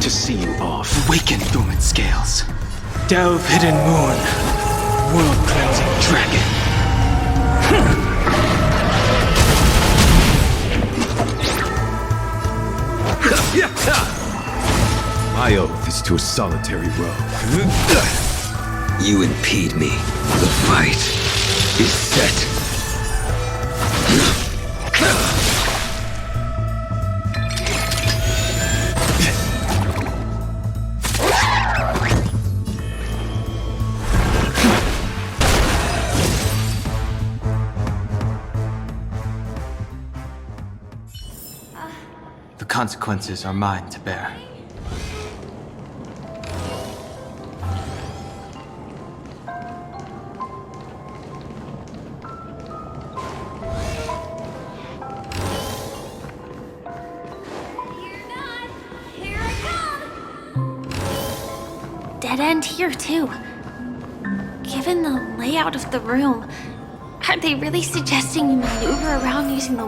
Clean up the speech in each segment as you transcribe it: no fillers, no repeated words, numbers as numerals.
to see you off. Awaken, dormant scales. Delve, hidden moon. World-cleansing dragon. My oath is to a solitary rogue. You impede me. The fight is set. The consequences are mine to bear. Dead end here, too. Given the layout of the room, aren't they really suggesting you maneuver around using the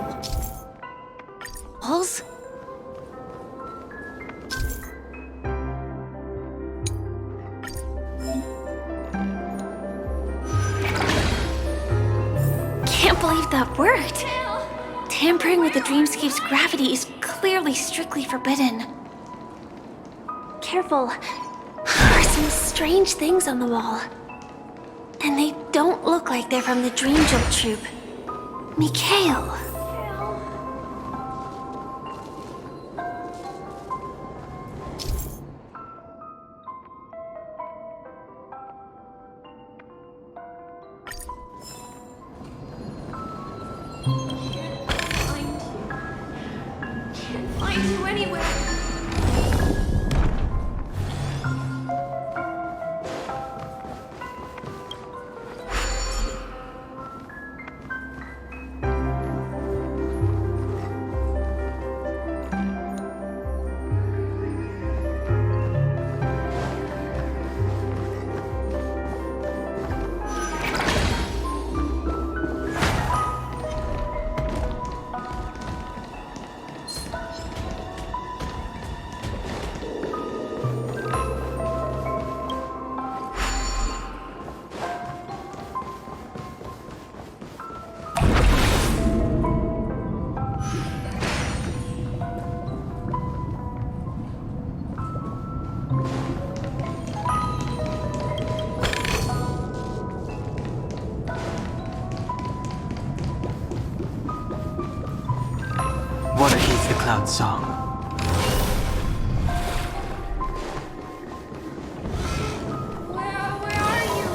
walls? Can't believe that worked. Tampering with the dreamscape's gravity is clearly strictly forbidden. Careful. There are some strange things on the wall. And they don't look like they're from the Dream Jump troupe. Mikhail. Can't find you anywhere. Water heeds the cloud song. Where are you?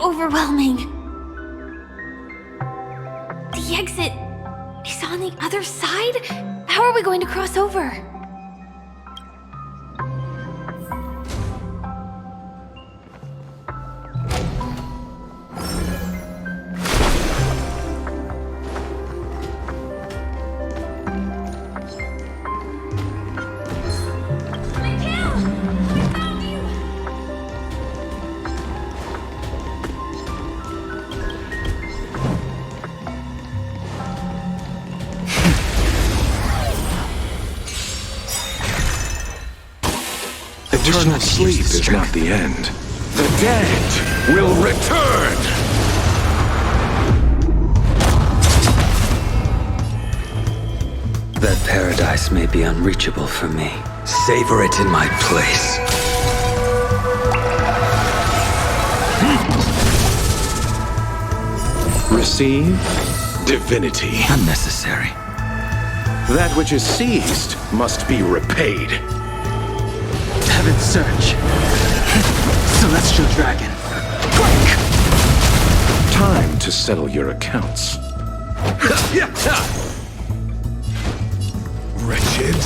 Overwhelming. The exit is on the other side? How are we going to cross over? Eternal sleep is not the end. The dead will return! That paradise may be unreachable for me. Savor it in my place. Receive divinity. Unnecessary. That which is seized must be repaid. Heaven's search. Celestial dragon. Quick! Time to settle your accounts. wretched,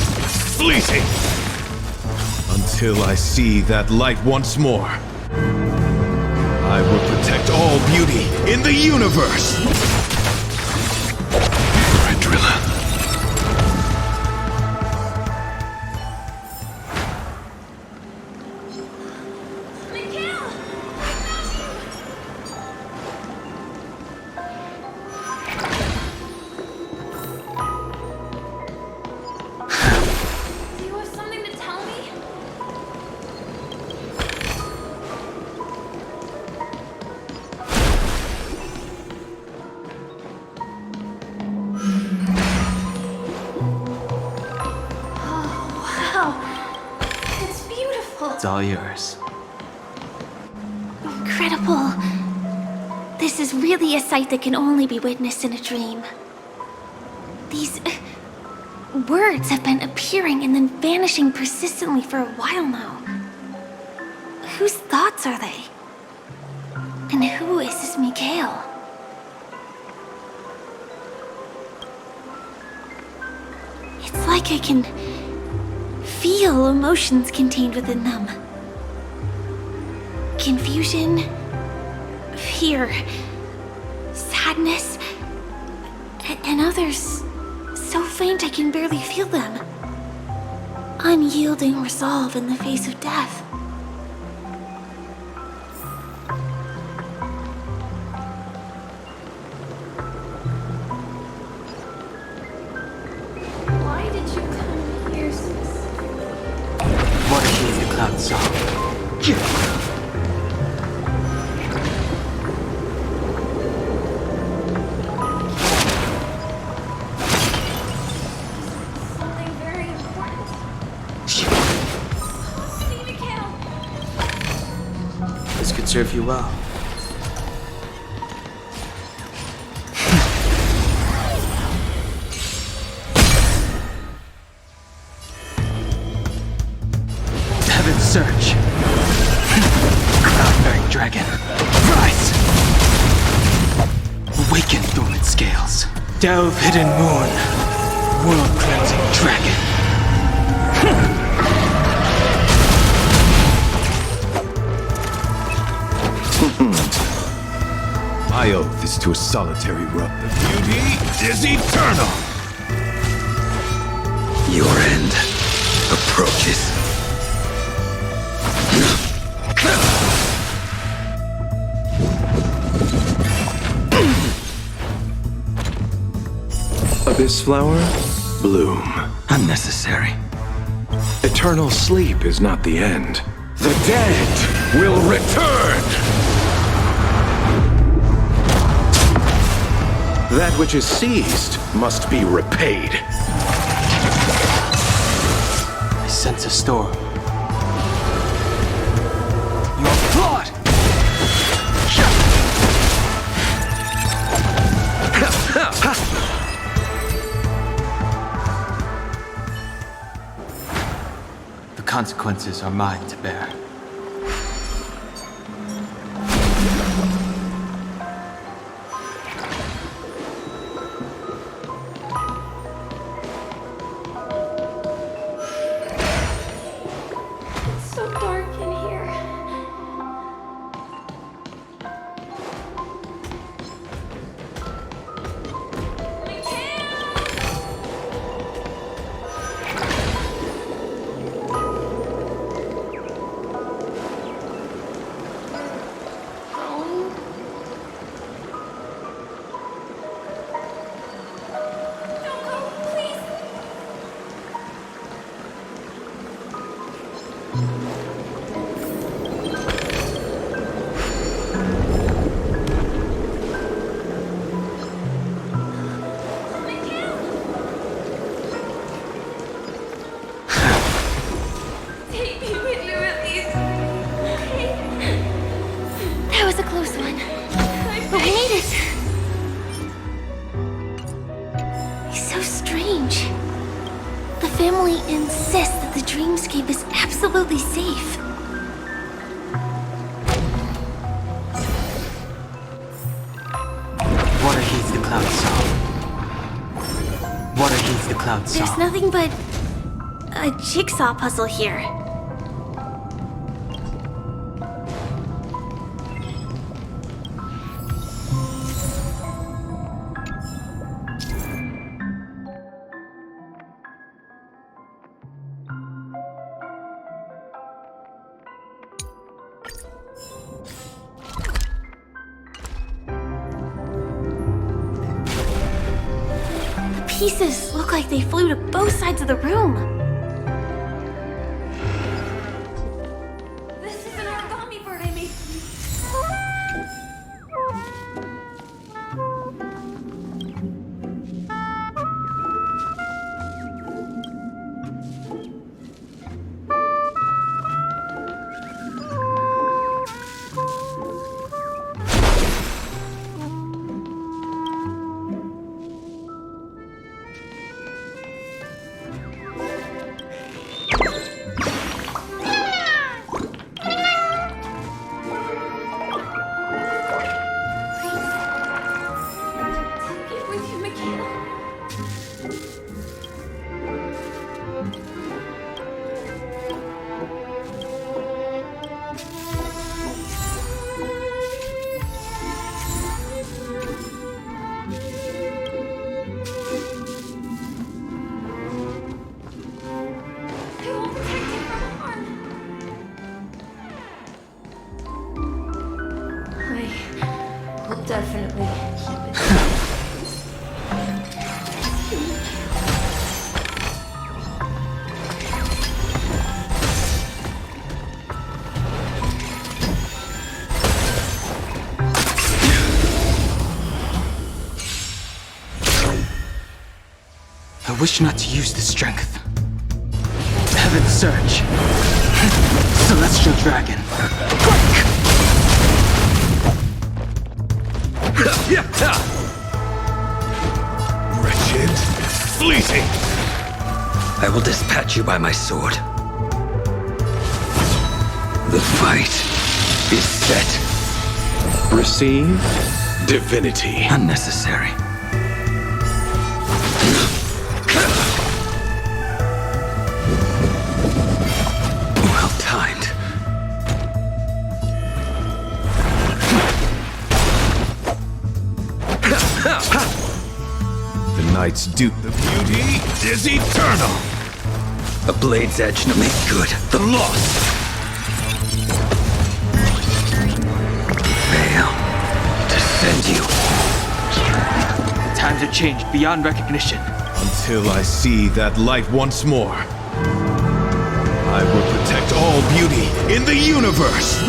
fleeting, until I see that light once more. I will protect all beauty in the universe! Do you have something to tell me? Oh, wow. It's beautiful. It's all yours. Incredible. This is really a sight that can only be witnessed in a dream. These words have been appearing and then vanishing persistently for a while now. Whose thoughts are they? And who is this Mikhail? It's like I can feel emotions contained within them. Confusion, fear, sadness, and others so faint I can barely feel them. Unyielding resolve in the face of death. Why did you come here, sis? What is the cloud song? Something very important. See, Mikhail. This could serve you well. Heaven's Search. Cloud-bearing dragon. Rise! Awaken dormant scales. Delve hidden moon. World-cleansing dragon. My oath is to a solitary road. The beauty is eternal! Your end approaches. Abyss flower, bloom. Unnecessary. Eternal sleep is not the end. The dead will return! That which is seized must be repaid. I sense a storm. You are flawed! The consequences are mine to bear. It's so dark in here. That was a close one. But we made it. It's so strange. The family insists that the dreamscape is absolutely safe. Water heeds the cloud song. Water heats the cloud There's song. nothing but a jigsaw puzzle here. Pieces look like they flew to both sides of the room. This is an origami bird I made. Get with you, Michaela. I will protect you from harm. I will definitely keep it. I wish not to use the strength. Heaven Surge. Celestial Dragon. Wretched, fleeting. I will dispatch you by my sword. The fight is set. Receive divinity. Unnecessary. Well timed. The knight's dupe. The beauty is eternal. A blade's edge to make good the loss. Fail to send you. Times have changed beyond recognition. Until I see that light once more, I will protect all beauty in the universe.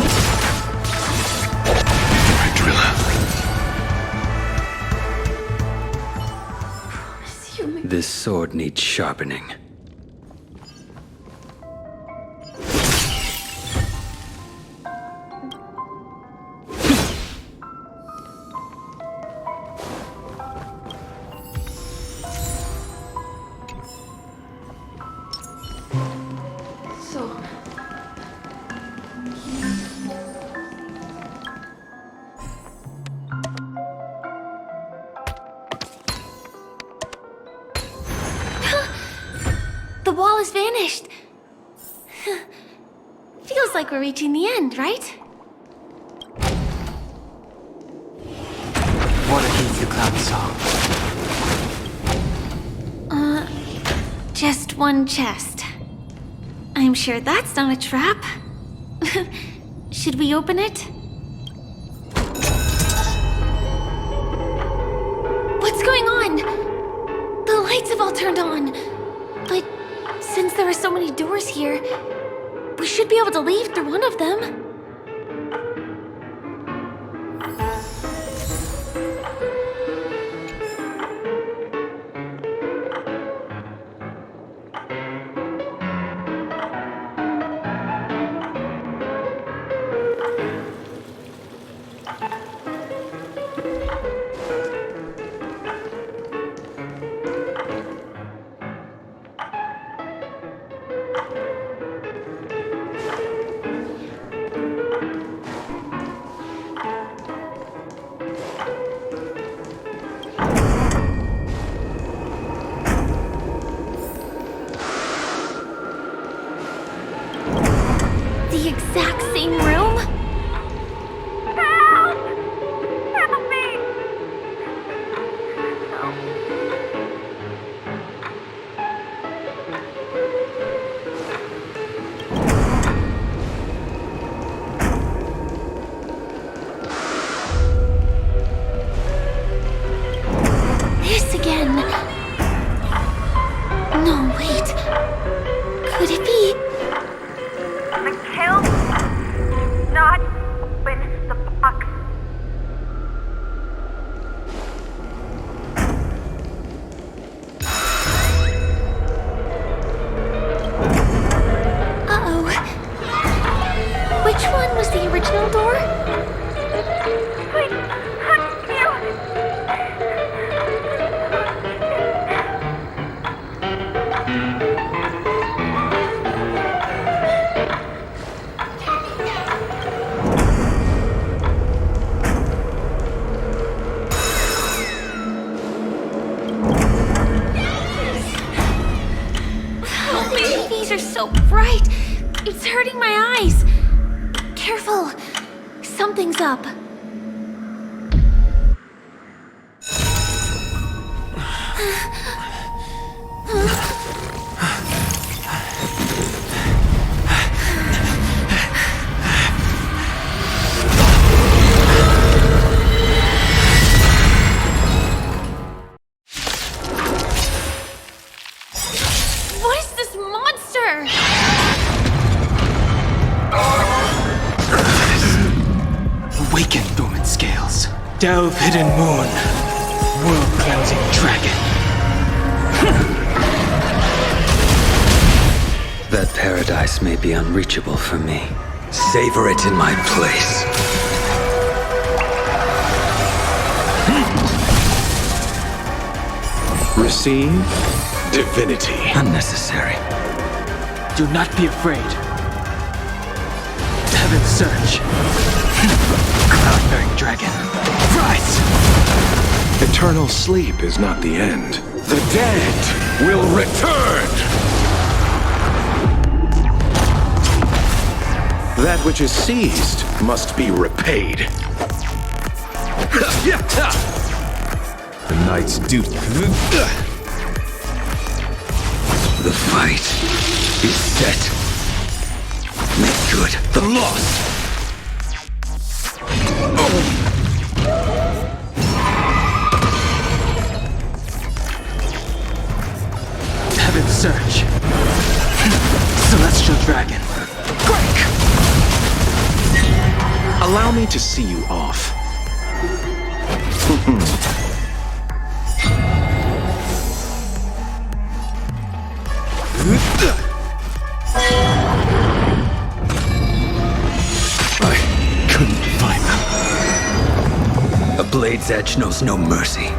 This sword needs sharpening. So... The wall has vanished. Feels like we're reaching the end, right? Water heats the cloud song. Just one chest. I'm sure that's not a trap. Should we open it? What's going on? The lights have all turned on. But since there are so many doors here, we should be able to leave through one of them. the exact same room? Help! Help me! This again. No, wait. Could it be? The kill? Not with the box. Uh-oh. Which one was the original door? Wait, hunt you! The TVs are so bright. It's hurting my eyes. Careful. Something's up. What is this monster? Awaken, dormant scales. Delve, hidden moon. World-cleansing dragon. That paradise may be unreachable for me. Savor it in my place. Receive divinity. Unnecessary. Do not be afraid. Heaven's surge. Cloud-bearing dragon. Rise! Eternal sleep is not the end. The dead will return! That which is seized must be repaid. The knight's duty. The fight is set. Make good the loss. Heaven's surge. Celestial dragon. Break! Allow me to see you off. I couldn't find them. A blade's edge knows no mercy.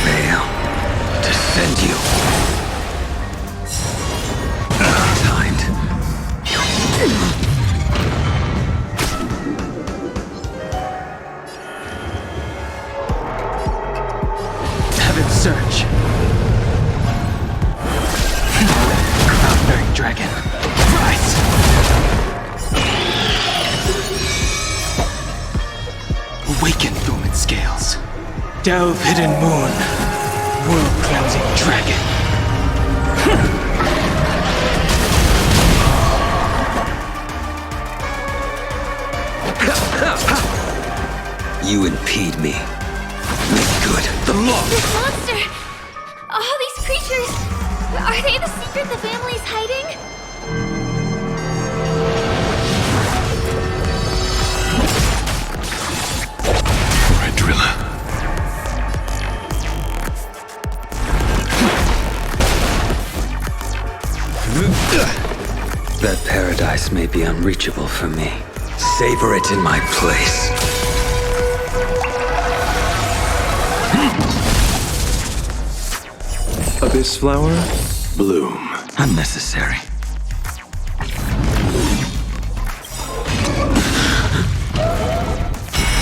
Fail to send you. Timed. Heaven's surge. Cloud-bearing dragon. Rise! Awaken, dormant scales. Delve, hidden moon. World-cleansing dragon. You impede me. Make good the loss. This monster! All these creatures! Are they the secret the family's hiding? Redrilla. That paradise may be unreachable for me. Savor it in my place. Abyss flower, bloom. Unnecessary.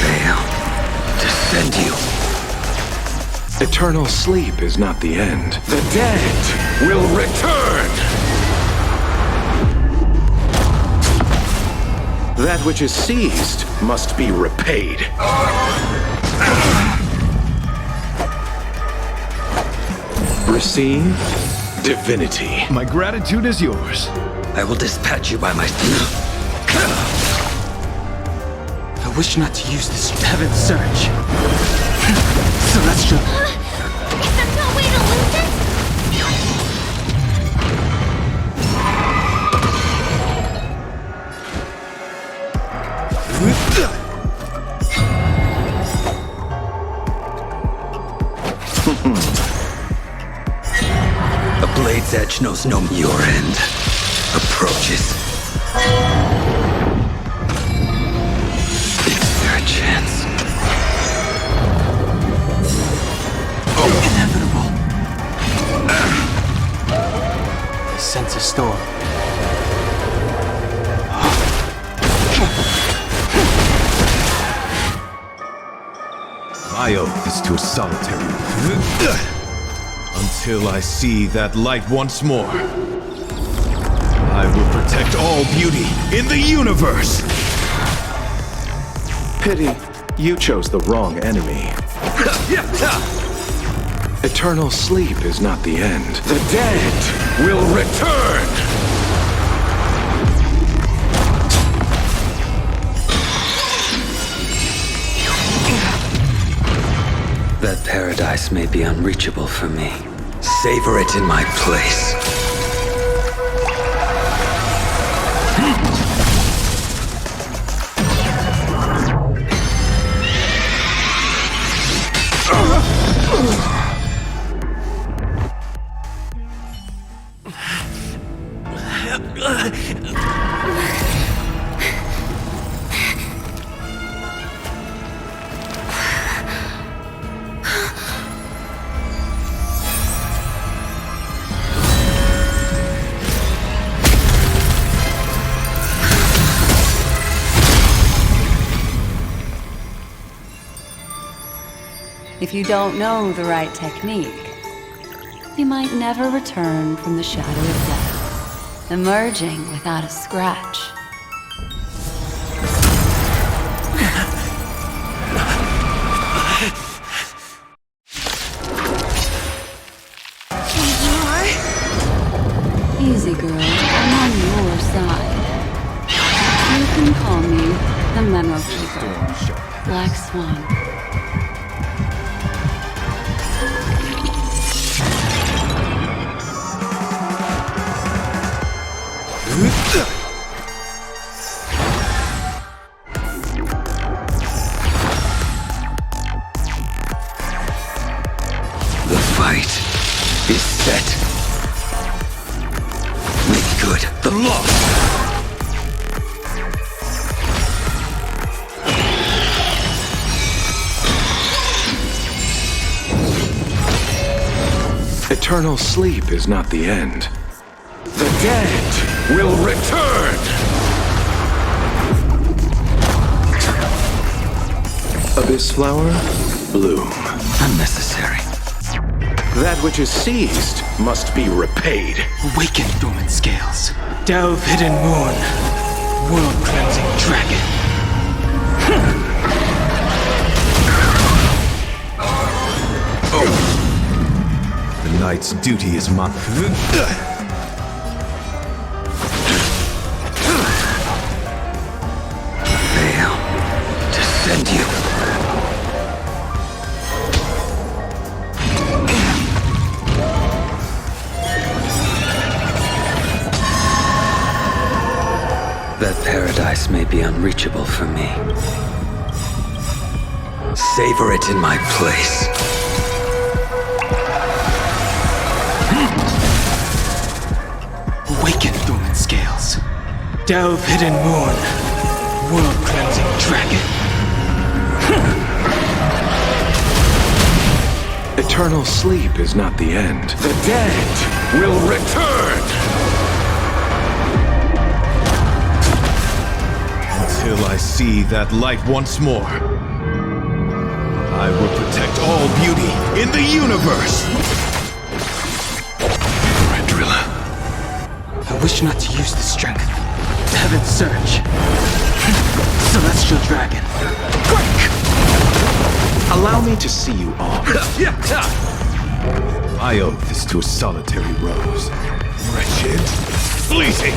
Fail to send you. Eternal sleep is not the end. The dead will return! That which is seized must be repaid. Receive divinity. My gratitude is yours. I will dispatch you by my... I wish not to use this heaven surge. Celestial. Is there no way to lose it? A blade's edge knows no... Your end approaches. Is there a chance? Inevitable. I sense a storm. My oath is to a solitary. Until I see that light once more, I will protect all beauty in the universe! Pity, you chose the wrong enemy. Eternal sleep is not the end. The dead will return! That paradise may be unreachable for me. Savor it in my place. If you don't know the right technique, you might never return from the shadow of death, emerging without a scratch. Easy, girl. I'm on your side. You can call me the Memo Keeper, Black Swan. The fight is set. Make good the loss. Eternal sleep is not the end. The dead will return! Abyss flower, bloom. Unnecessary. That which is seized must be repaid. Awaken dormant scales. Delve hidden moon. World cleansing dragon. The knight's duty is mine. Fail to send you. That paradise may be unreachable for me. Savor it in my place. Awaken dormant scales. Delve hidden moon. World cleansing dragon. Eternal sleep is not the end. The dead will return! Until I see that light once more, I will protect all beauty in the universe! I wish not to use the strength. Heaven's Surge. Celestial Dragon. Break! Allow me to see you armed. My oath is to a solitary rose. Wretched, fleeting!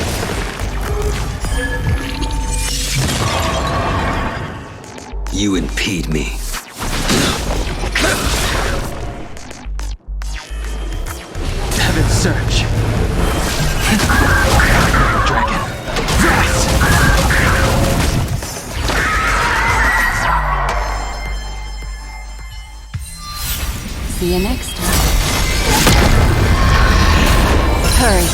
You impede me. Heaven's Surge. Dragon. Rise! See you next time. Hurry.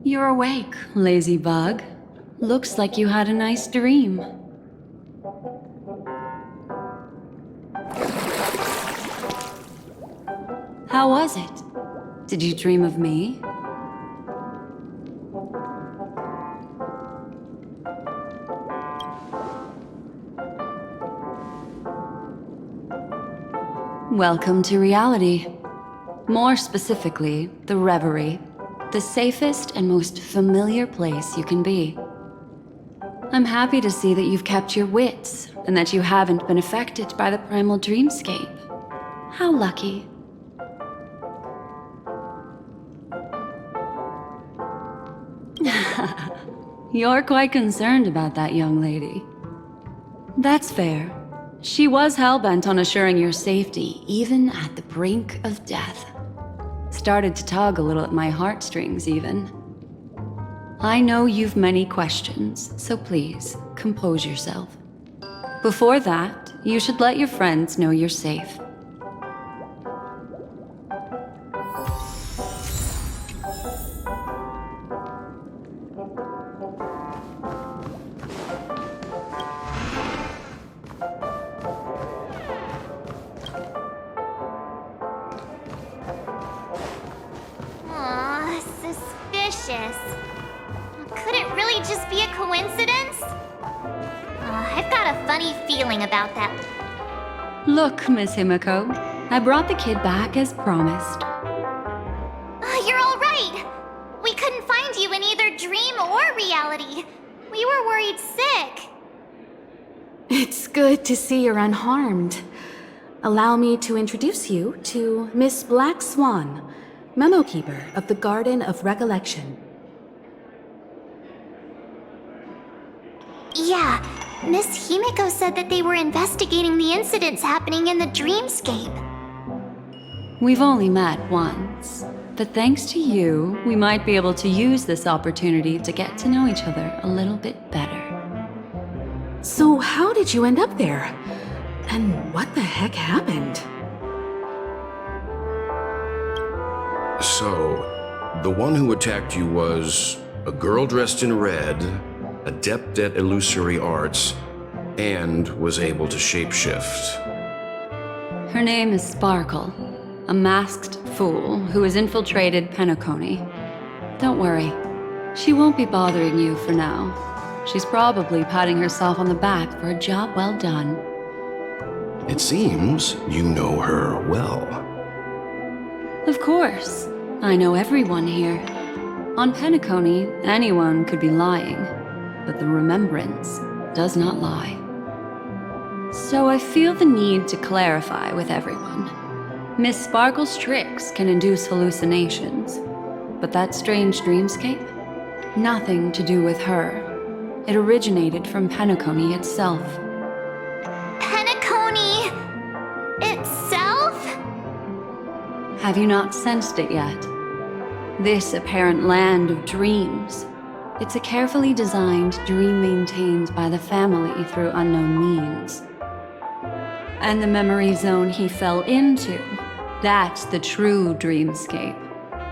You're awake, lazy bug. Looks like you had a nice dream. How was it? Did you dream of me? Welcome to reality. More specifically, the Reverie. The safest and most familiar place you can be. I'm happy to see that you've kept your wits, and that you haven't been affected by the primal dreamscape. How lucky. You're quite concerned about that young lady. That's fair. She was hell-bent on assuring your safety, even at the brink of death. Started to tug a little at my heartstrings, even. I know you've many questions, so please, compose yourself. Before that, you should let your friends know you're safe. Aw, suspicious. Could it really just be a coincidence? I've got a funny feeling about that. Look, Miss Himiko, I brought the kid back as promised. You're all right. We couldn't find you in either dream or reality. We were worried sick. It's good to see you're unharmed. Allow me to introduce you to Miss Black Swan, Memo Keeper of the Garden of Recollection. Yeah, Miss Himiko said that they were investigating the incidents happening in the dreamscape. We've only met once, but thanks to you, we might be able to use this opportunity to get to know each other a little bit better. So how did you end up there? And what the heck happened? So, the one who attacked you was a girl dressed in red, adept at illusory arts, and was able to shapeshift. Her name is Sparkle, a masked fool who has infiltrated Penacony. Don't worry, she won't be bothering you for now. She's probably patting herself on the back for a job well done. It seems you know her well. Of course, I know everyone here. On Penacony, anyone could be lying, but the remembrance does not lie. So I feel the need to clarify with everyone. Miss Sparkle's tricks can induce hallucinations, but that strange dreamscape? Nothing to do with her. It originated from Penacony itself. Penacony itself? Have you not sensed it yet? This apparent land of dreams. It's a carefully designed dream maintained by the family through unknown means. And the memory zone he fell into, that's the true dreamscape.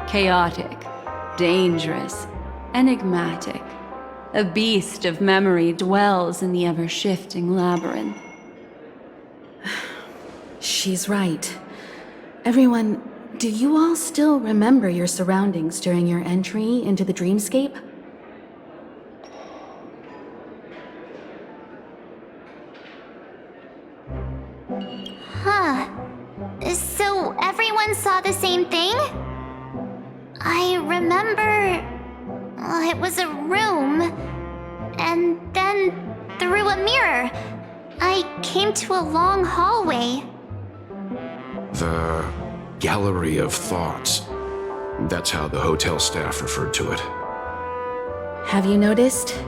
Chaotic, dangerous, enigmatic. A beast of memory dwells in the ever-shifting labyrinth. She's right. Everyone, do you all still remember your surroundings during your entry into the dreamscape? Huh. So everyone saw the same thing? I remember... it was a room. And then, through a mirror, I came to a long hallway. The Gallery of Thoughts. That's how the hotel staff referred to it. Have you noticed?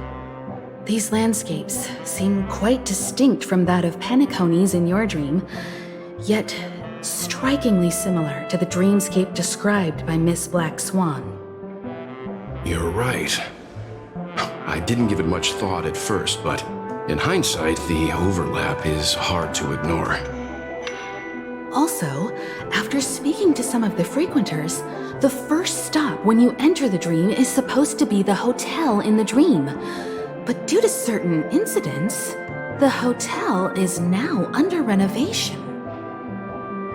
These landscapes seem quite distinct from that of Penacony's in your dream, yet strikingly similar to the dreamscape described by Miss Black Swan. You're right. I didn't give it much thought at first, but in hindsight, the overlap is hard to ignore. Also, after speaking to some of the frequenters, the first stop when you enter the dream is supposed to be the hotel in the dream. But due to certain incidents, the hotel is now under renovation.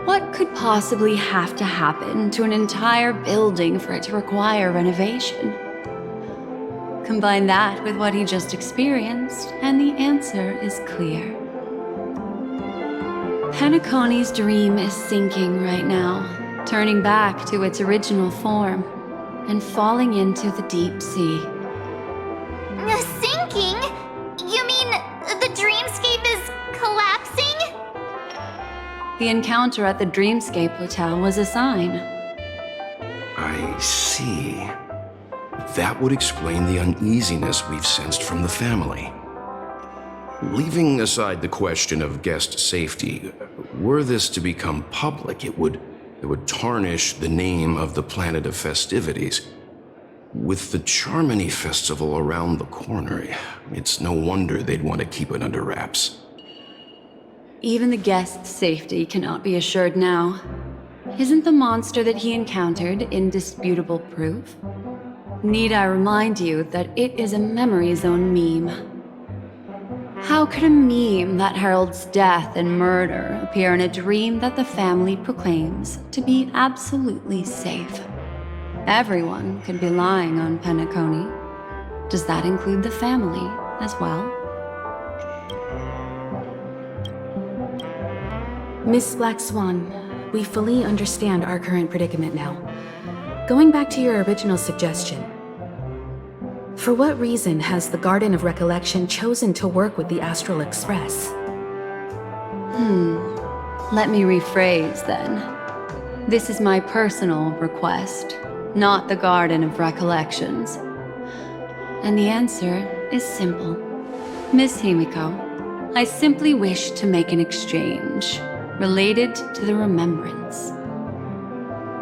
What could possibly have to happen to an entire building for it to require renovation? Combine that with what he just experienced, and the answer is clear. Penacony's dream is sinking right now, turning back to its original form, and falling into the deep sea. Sinking? You mean the dreamscape is collapsing? The encounter at the Dreamscape Hotel was a sign. I see. That would explain the uneasiness we've sensed from the family. Leaving aside the question of guest safety, were this to become public, it would tarnish the name of the planet of festivities. With the Charmony Festival around the corner, it's no wonder they'd want to keep it under wraps. Even the guest's safety cannot be assured now. Isn't the monster that he encountered indisputable proof? Need I remind you that it is a memory zone meme? How could a meme that heralds death and murder appear in a dream that the family proclaims to be absolutely safe? Everyone could be lying on Penacony. Does that include the family as well? Miss Black Swan, we fully understand our current predicament now. Going back to your original suggestion, for what reason has the Garden of Recollection chosen to work with the Astral Express? Let me rephrase then. This is my personal request, not the Garden of Recollections. And the answer is simple. Miss Himiko, I simply wish to make an exchange related to the remembrance.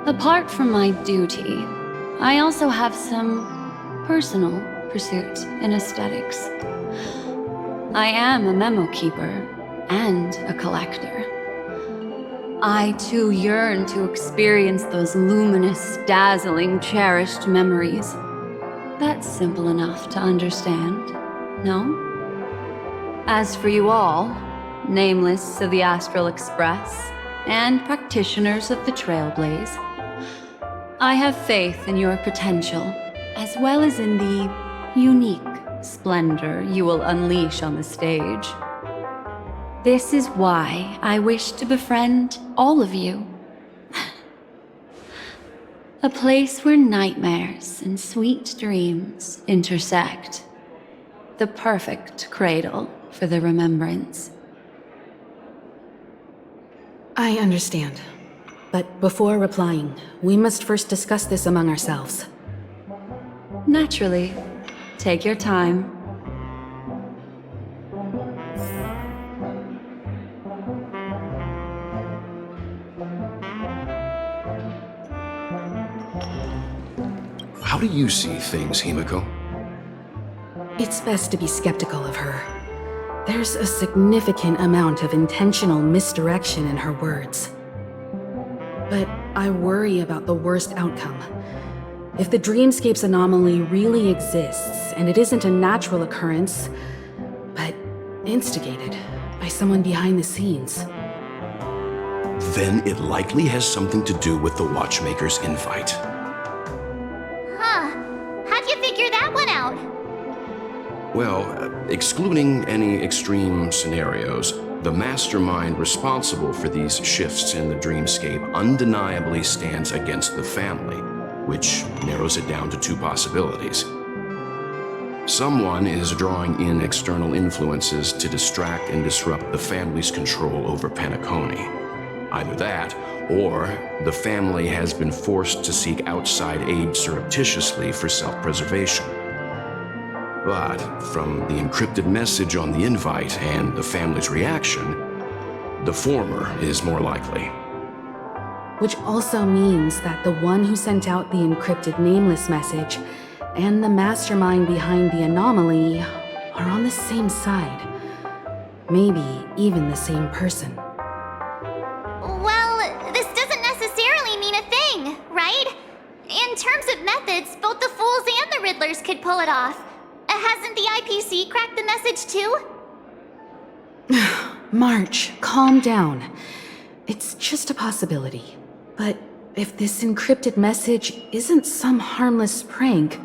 Apart from my duty, I also have some personal pursuit in aesthetics. I am a memo keeper and a collector. I too yearn to experience those luminous, dazzling, cherished memories. That's simple enough to understand, no? As for you all, nameless of the Astral Express and practitioners of the Trailblaze, I have faith in your potential, as well as in the unique splendor you will unleash on the stage. This is why I wish to befriend all of you. A place where nightmares and sweet dreams intersect. The perfect cradle for the remembrance. I understand. But before replying, we must first discuss this among ourselves. Naturally. Take your time. How do you see things, Himiko? It's best to be skeptical of her. There's a significant amount of intentional misdirection in her words. But I worry about the worst outcome. If the dreamscape's anomaly really exists, and it isn't a natural occurrence, but instigated by someone behind the scenes, then it likely has something to do with the Watchmaker's invite. Huh. How'd you figure that one out? Well, excluding any extreme scenarios, the mastermind responsible for these shifts in the dreamscape undeniably stands against the family, which narrows it down to two possibilities. Someone is drawing in external influences to distract and disrupt the family's control over Penacony. Either that, or the family has been forced to seek outside aid surreptitiously for self-preservation. But from the encrypted message on the invite and the family's reaction, the former is more likely. Which also means that the one who sent out the encrypted nameless message and the mastermind behind the anomaly are on the same side. Maybe even the same person. Well, this doesn't necessarily mean a thing, right? In terms of methods, both the Fools and the Riddlers could pull it off. Hasn't the IPC cracked the message too? March, calm down. It's just a possibility. But if this encrypted message isn't some harmless prank,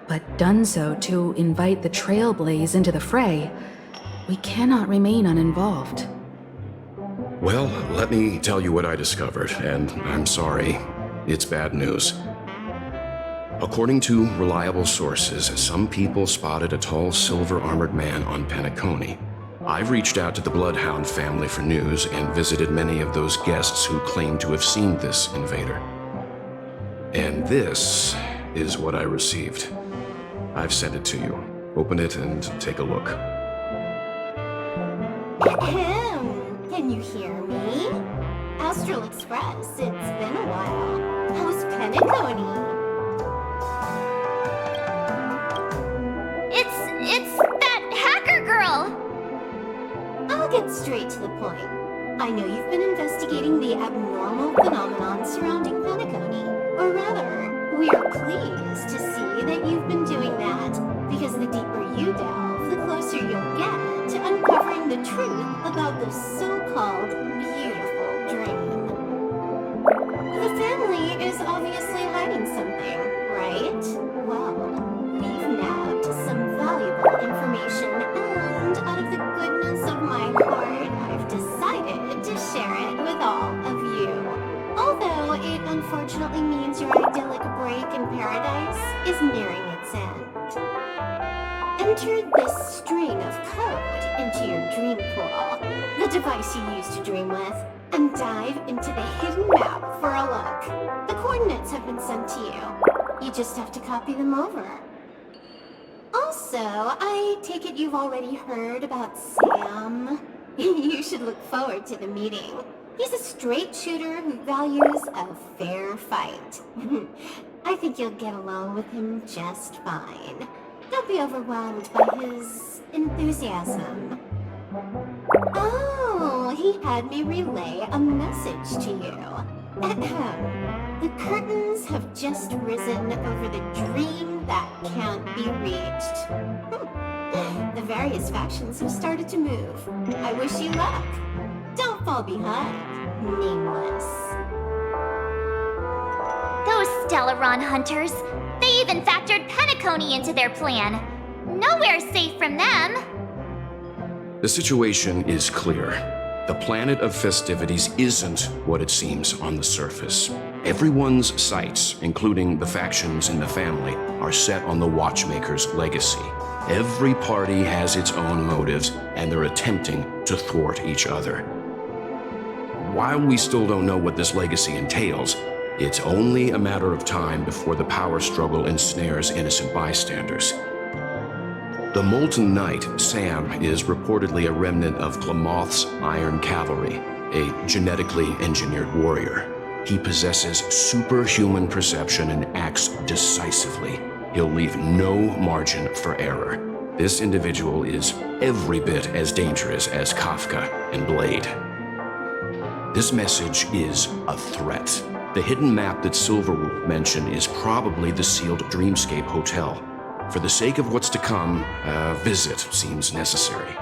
but done so to invite the Trailblaze into the fray, we cannot remain uninvolved. Well, let me tell you what I discovered, and I'm sorry, it's bad news. According to reliable sources, some people spotted a tall silver-armored man on Penacony. I've reached out to the Bloodhound family for news and visited many of those guests who claim to have seen this invader. And this is what I received. I've sent it to you. Open it and take a look. Ahem. Can you hear me? Astral Express, it's been a while. How's Penacony? It's that hacker girl! I'll get straight to the point. I know you've been investigating the abnormal phenomenon surrounding Penacony. Or rather, we are pleased to see that you've been doing that, because the deeper you delve, the closer you'll get to uncovering the truth about this so-called beautiful dream. The family is obviously hiding something, right? Well, we've nabbed some valuable information, and out of the goodness of my heart, I've decided to share it with all of you. Although it unfortunately means your idyllic break in paradise is nearing its end. Enter this string of code into your dream pool, the device you use to dream with, and dive into the hidden map for a look. The coordinates have been sent to you. You just have to copy them over. Also, I take it you've already heard about Sam. You should look forward to the meeting. He's a straight shooter who values a fair fight. I think you'll get along with him just fine. Don't be overwhelmed by his enthusiasm. Oh, he had me relay a message to you. The curtains have just risen over the dream that can't be reached. The various factions have started to move. I wish you luck. Don't fall behind, nameless. Those Stellaron hunters. They even factored Penacony into their plan. Nowhere's safe from them. The situation is clear. The planet of festivities isn't what it seems on the surface. Everyone's sights, including the factions in the family, are set on the Watchmaker's legacy. Every party has its own motives, and they're attempting to thwart each other. While we still don't know what this legacy entails, it's only a matter of time before the power struggle ensnares innocent bystanders. The Molten Knight, Sam, is reportedly a remnant of Klamoth's Iron Cavalry, a genetically engineered warrior. He possesses superhuman perception and acts decisively. He'll leave no margin for error. This individual is every bit as dangerous as Kafka and Blade. This message is a threat. The hidden map that Silverwolf mentioned is probably the sealed Dreamscape Hotel. For the sake of what's to come, a visit seems necessary.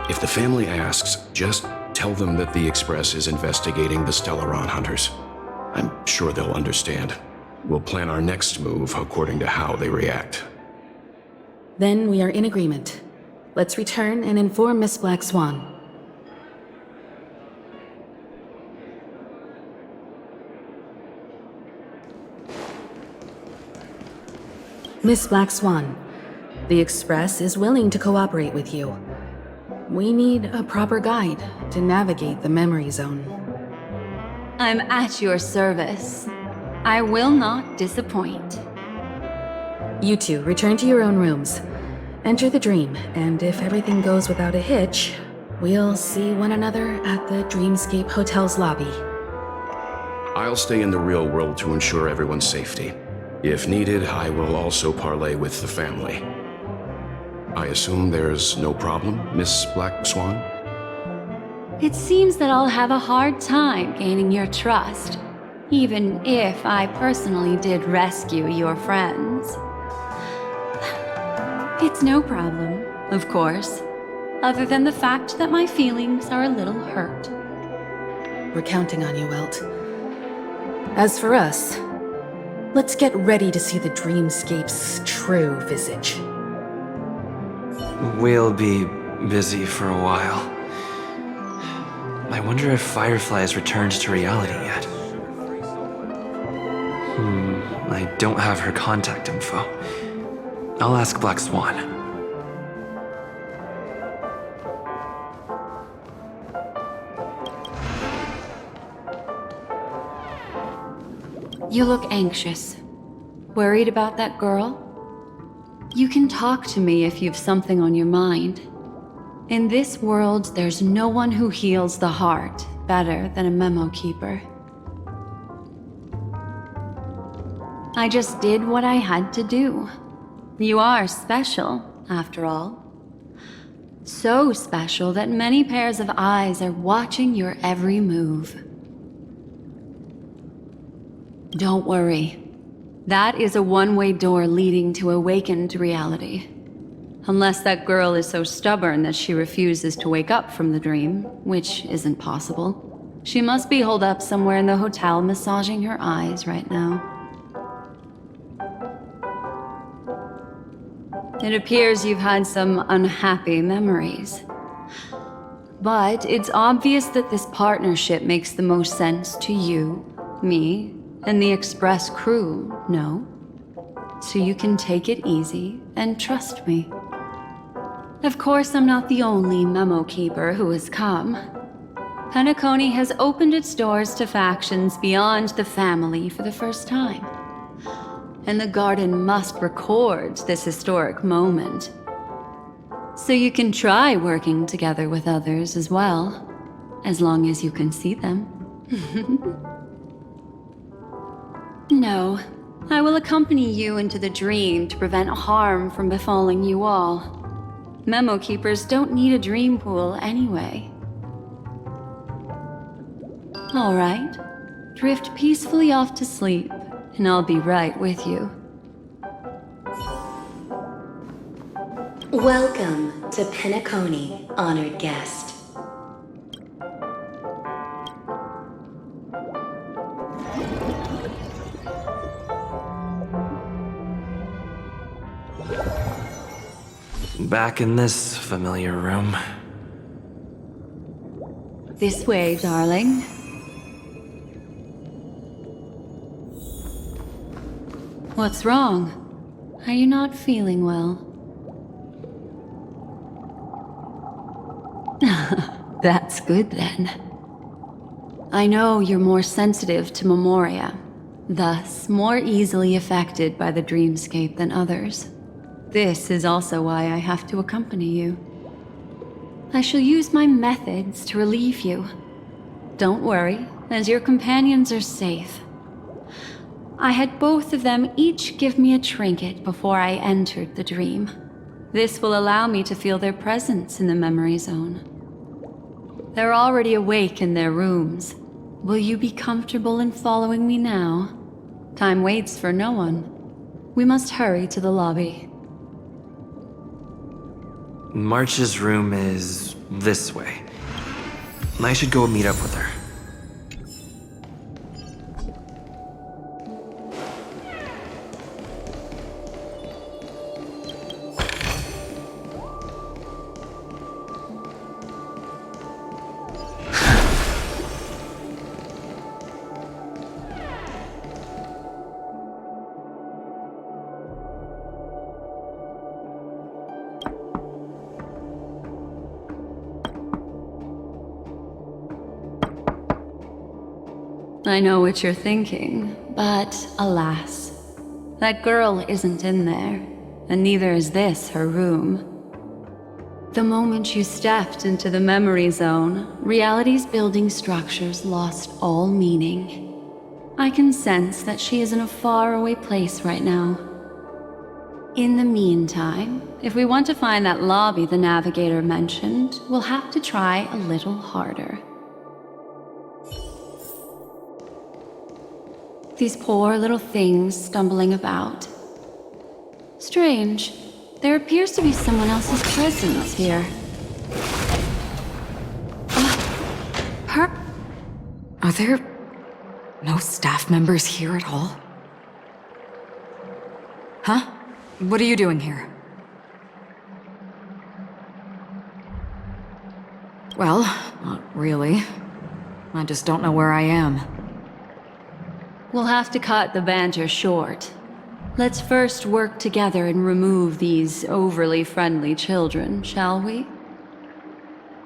If the family asks, just tell them that the Express is investigating the Stellaron hunters. I'm sure they'll understand. We'll plan our next move according to how they react. Then we are in agreement. Let's return and inform Miss Black Swan. Miss Black Swan, the Express is willing to cooperate with you. We need a proper guide to navigate the memory zone. I'm at your service. I will not disappoint. You two return to your own rooms. Enter the dream, and if everything goes without a hitch, we'll see one another at the Dreamscape Hotel's lobby. I'll stay in the real world to ensure everyone's safety. If needed, I will also parley with the family. I assume there's no problem, Miss Black Swan? It seems that I'll have a hard time gaining your trust, even if I personally did rescue your friends. It's no problem, of course, other than the fact that my feelings are a little hurt. We're counting on you, Welt. As for us, let's get ready to see the Dreamscape's true visage. We'll be busy for a while. I wonder if Firefly has returned to reality yet. I don't have her contact info. I'll ask Black Swan. You look anxious. Worried about that girl? You can talk to me if you've something on your mind. In this world, there's no one who heals the heart better than a memo keeper. I just did what I had to do. You are special, after all. So special that many pairs of eyes are watching your every move. Don't worry. That is a one-way door leading to awakened reality. Unless that girl is so stubborn that she refuses to wake up from the dream, which isn't possible. She must be holed up somewhere in the hotel massaging her eyes right now. It appears you've had some unhappy memories. But it's obvious that this partnership makes the most sense to you, me, and the Express crew, no? So you can take it easy and trust me. Of course, I'm not the only memo keeper who has come. Penacony has opened its doors to factions beyond the family for the first time. And the Garden must record this historic moment. So you can try working together with others as well, as long as you can see them. No, I will accompany you into the dream to prevent harm from befalling you all. Memo keepers don't need a dream pool anyway. All right, drift peacefully off to sleep, and I'll be right with you. Welcome to Penacony, honored guest. Back in this familiar room. This way, darling. What's wrong? Are you not feeling well? That's good then. I know you're more sensitive to Memoria, thus more easily affected by the dreamscape than others. This is also why I have to accompany you. I shall use my methods to relieve you. Don't worry, as your companions are safe. I had both of them each give me a trinket before I entered the dream. This will allow me to feel their presence in the memory zone. They're already awake in their rooms. Will you be comfortable in following me now? Time waits for no one. We must hurry to the lobby. March's room is this way. I should go meet up with her. I know what you're thinking, but alas, that girl isn't in there, and neither is this her room. The moment you stepped into the memory zone, reality's building structures lost all meaning. I can sense that she is in a faraway place right now. In the meantime, if we want to find that lobby the navigator mentioned, we'll have to try a little harder. These poor little things stumbling about. Strange. There appears to be someone else's presence here. Her? Are there no staff members here at all? Huh? What are you doing here? Well, not really. I just don't know where I am. We'll have to cut the banter short. Let's first work together and remove these overly friendly children, shall we?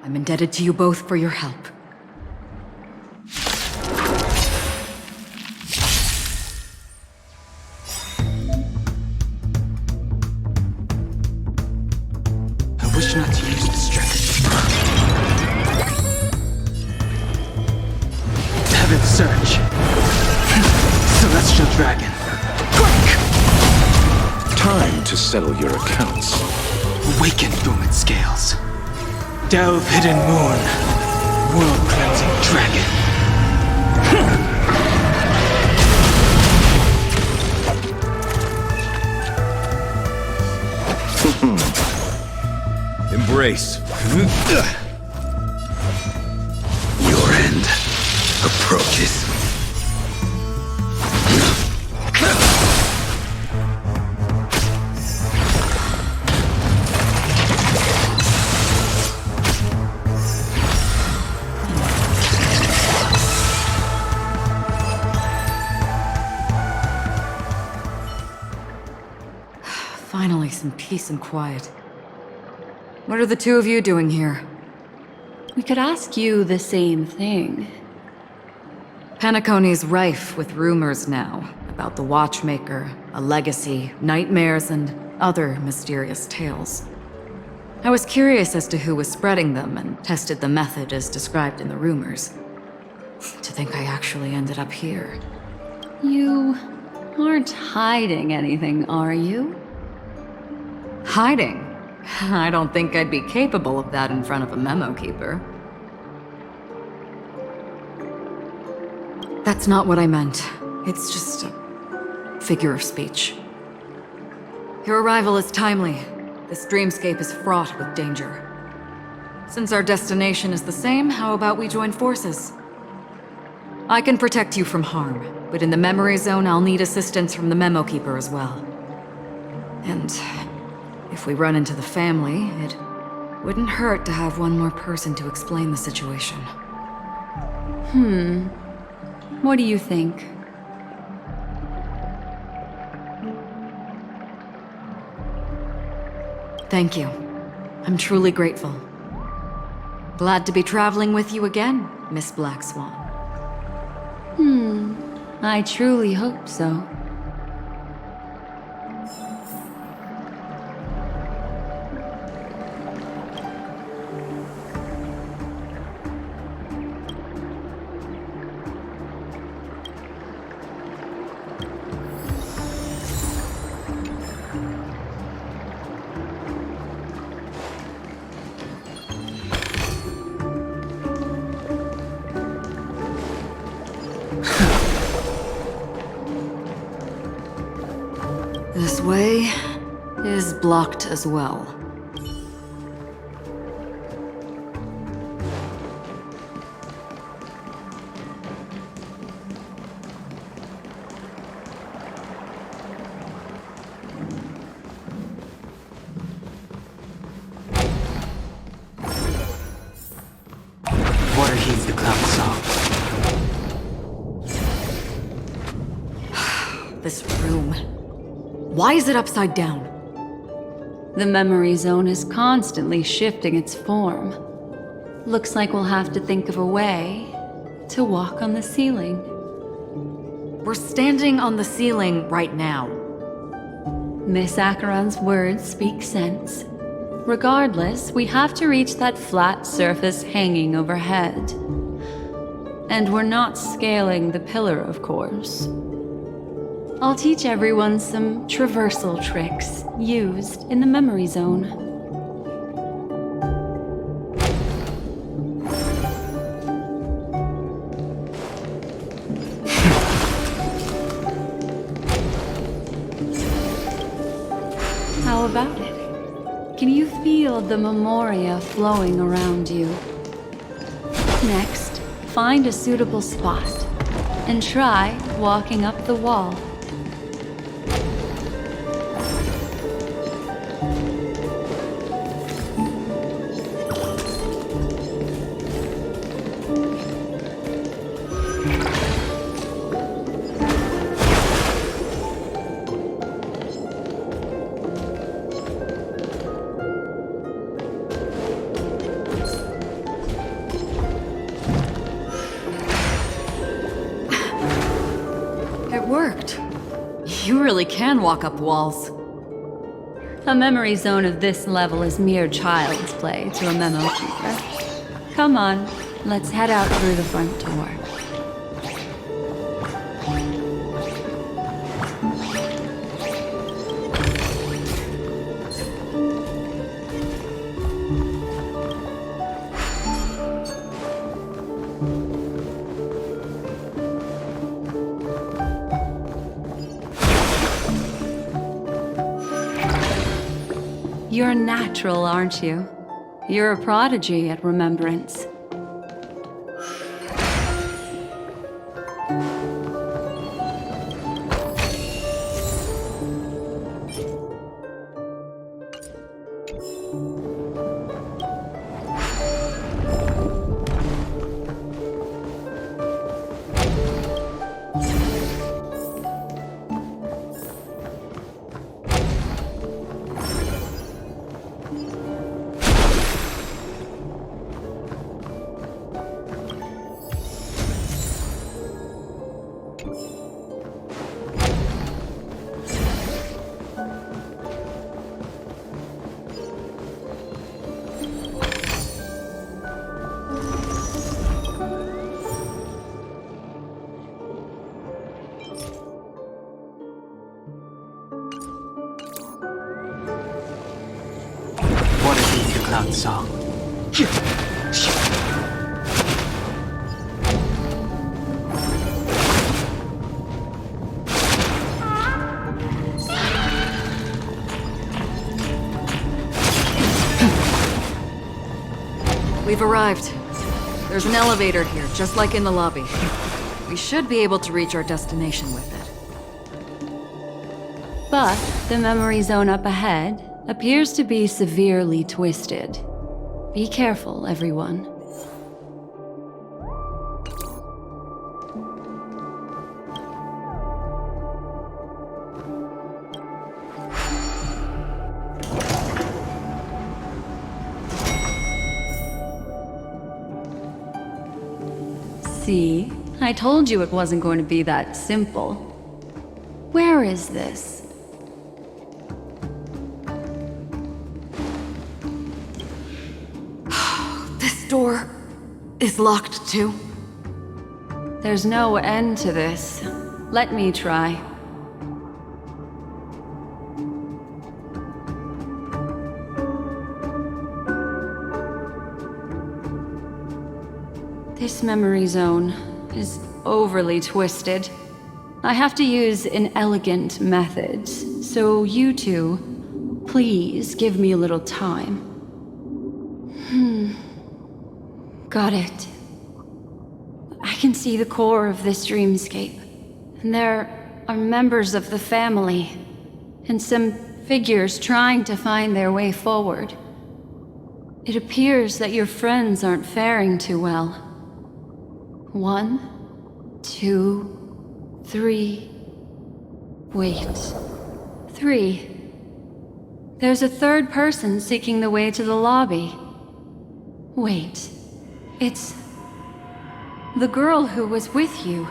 I'm indebted to you both for your help. I wish not to use the strength. Heaven Surge. Celestial Dragon. Quick! Time to settle your accounts. Awaken Booming Scales. Delve Hidden Moon. World Cleansing Dragon. Embrace. Your end approaches. Finally, some peace and quiet. What are the two of you doing here? We could ask you the same thing. Penacony's rife with rumors now about the Watchmaker, a legacy, nightmares, and other mysterious tales. I was curious as to who was spreading them and tested the method as described in the rumors. To think I actually ended up here. You aren't hiding anything, are you? Hiding? I don't think I'd be capable of that in front of a memo keeper. That's not what I meant. It's just a figure of speech. Your arrival is timely. This dreamscape is fraught with danger. Since our destination is the same, how about we join forces? I can protect you from harm, but in the memory zone I'll need assistance from the memo keeper as well. And if we run into the family, it wouldn't hurt to have one more person to explain the situation. What do you think? Thank you. I'm truly grateful. Glad to be traveling with you again, Miss Black Swan. I truly hope so. This way is blocked as well. this room. Why is it upside down? The memory zone is constantly shifting its form. Looks like we'll have to think of a way to walk on the ceiling. We're standing on the ceiling right now. Miss Acheron's words speak sense. Regardless, we have to reach that flat surface hanging overhead. And we're not scaling the pillar, of course. I'll teach everyone some traversal tricks used in the memory zone. How about it? Can you feel the memoria flowing around you? Next, find a suitable spot and try walking up the wall. You really can walk up walls. A memory zone of this level is mere child's play to a memo keeper. Come on, let's head out through the front door. You're a natural, aren't you? You're a prodigy at remembrance. What a beat your cloud song. We've arrived. There's an elevator here, just like in the lobby. We should be able to reach our destination with it. But the memory zone up ahead appears to be severely twisted. Be careful, everyone. See? I told you it wasn't going to be that simple. Where is this? This door is locked too. There's no end to this. Let me try. This memory zone is overly twisted. I have to use an elegant method, so you two, please give me a little time. Got it. I can see the core of this dreamscape, and there are members of the family, and some figures trying to find their way forward. It appears that your friends aren't faring too well. 1, 2, 3. Wait. 3. There's a third person seeking the way to the lobby. Wait. It's... the girl who was with you.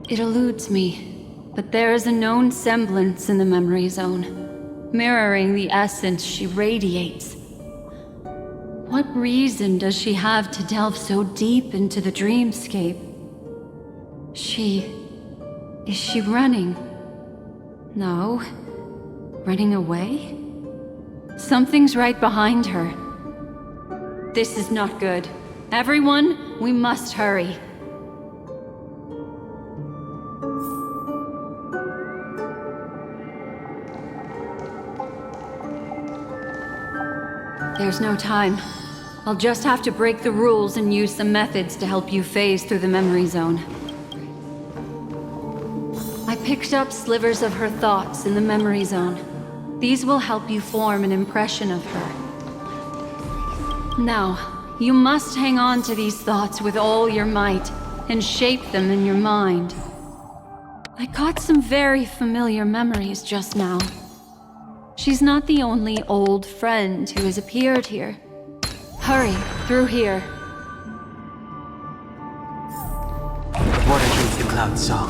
It eludes me, but there is a known semblance in the memory zone, mirroring the essence she radiates. What reason does she have to delve so deep into the dreamscape? Is she running? No. Running away? Something's right behind her. This is not good. Everyone, we must hurry. There's no time. I'll just have to break the rules and use some methods to help you phase through the memory zone. I picked up slivers of her thoughts in the memory zone. These will help you form an impression of her. Now, you must hang on to these thoughts with all your might and shape them in your mind. I caught some very familiar memories just now. She's not the only old friend who has appeared here. Hurry, through here. What underneath the cloud saw.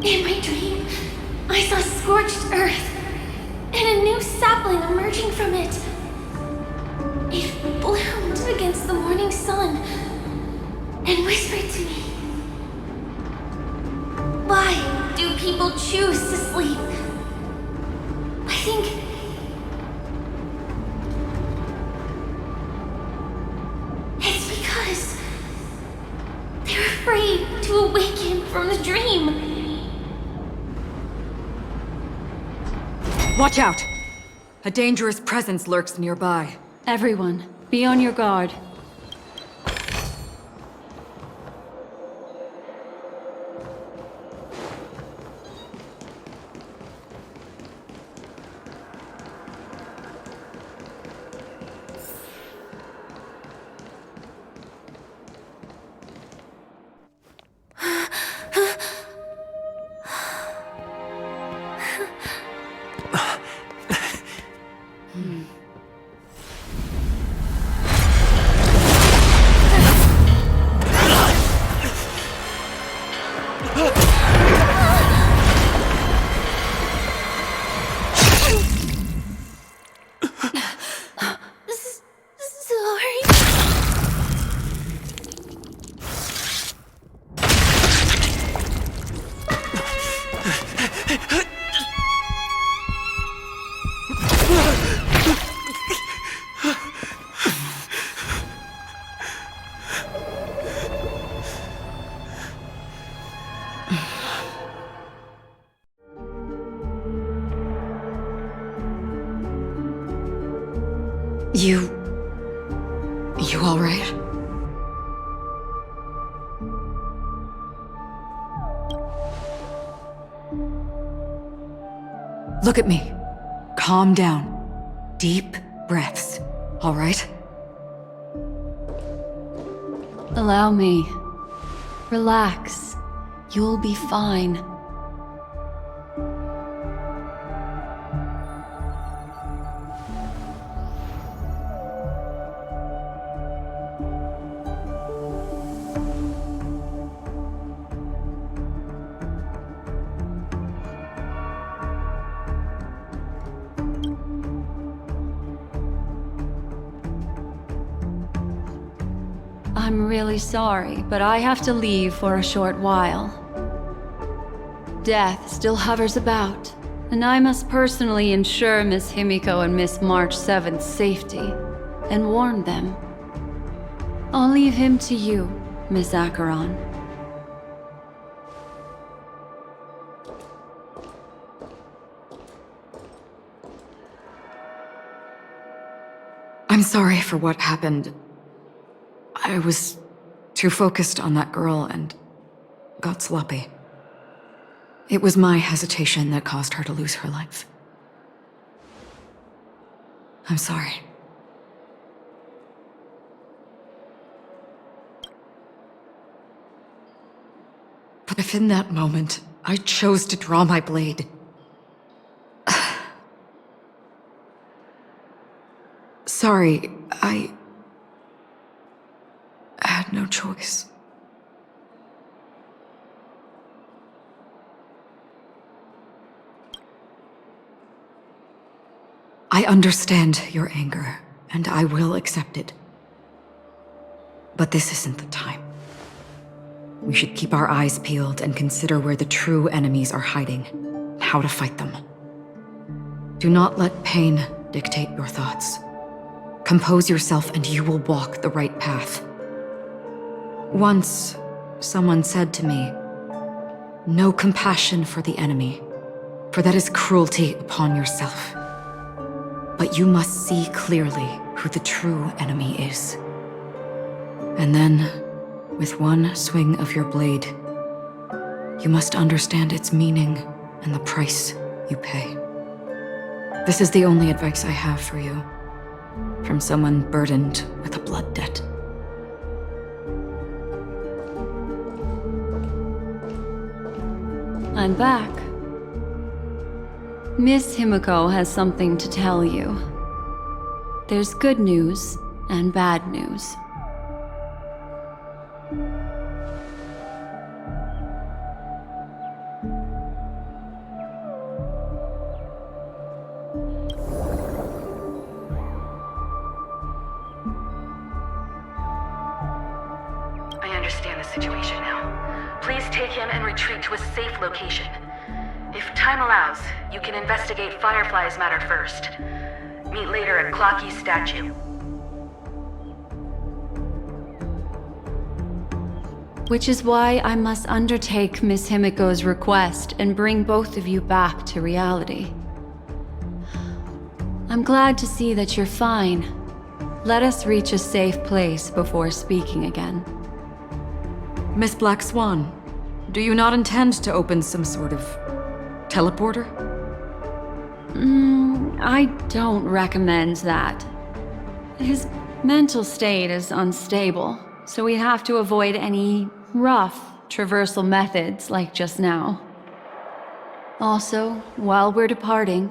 In my dream, I saw scorched earth, and a new sapling emerging from it. It bloomed against the morning sun, and whispered to me. Why do people choose to sleep? I think... it's because they're afraid to awaken from the dream. Watch out! A dangerous presence lurks nearby. Everyone, be on your guard. You all right? Look at me. Calm down. Deep breaths. All right? Allow me. Relax. You'll be fine. I'm really sorry, but I have to leave for a short while. Death still hovers about, and I must personally ensure Miss Himiko and Miss March 7th's safety, and warn them. I'll leave him to you, Miss Acheron. I'm sorry for what happened. I was Too focused on that girl and got sloppy. It was my hesitation that caused her to lose her life. I'm sorry. But if in that moment I chose to draw my blade, sorry, I had no choice. I understand your anger, and I will accept it. But this isn't the time. We should keep our eyes peeled and consider where the true enemies are hiding, and how to fight them. Do not let pain dictate your thoughts. Compose yourself and you will walk the right path. Once, someone said to me, "No compassion for the enemy, for that is cruelty upon yourself. But you must see clearly who the true enemy is. And then, with one swing of your blade, you must understand its meaning and the price you pay." This is the only advice I have for you, from someone burdened with a blood debt. I'm back. Miss Himiko has something to tell you. There's good news and bad news. I understand the situation now. Please take him and retreat to a safe location. If time allows, you can investigate Firefly's matter first. Meet later at Clocky's statue. Which is why I must undertake Miss Himiko's request and bring both of you back to reality. I'm glad to see that you're fine. Let us reach a safe place before speaking again. Miss Black Swan, do you not intend to open some sort of teleporter? I don't recommend that. His mental state is unstable, so we have to avoid any rough traversal methods like just now. Also, while we're departing,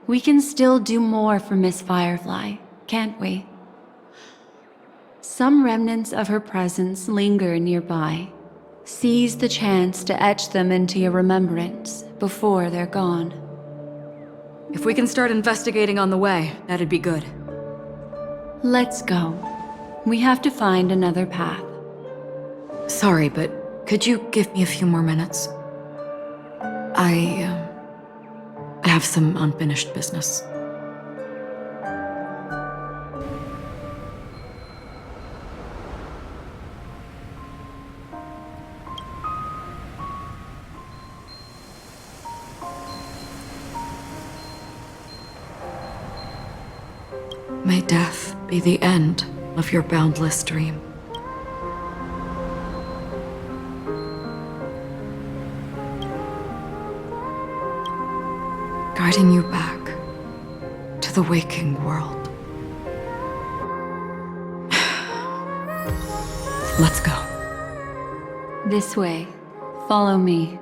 we can still do more for Miss Firefly, can't we? Some remnants of her presence linger nearby. Seize the chance to etch them into your remembrance before they're gone. If we can start investigating on the way, that'd be good. Let's go. We have to find another path. Sorry, but could you give me a few more minutes? I have some unfinished business. May death be the end of your boundless dream. Guiding you back to the waking world. Let's go. This way. Follow me.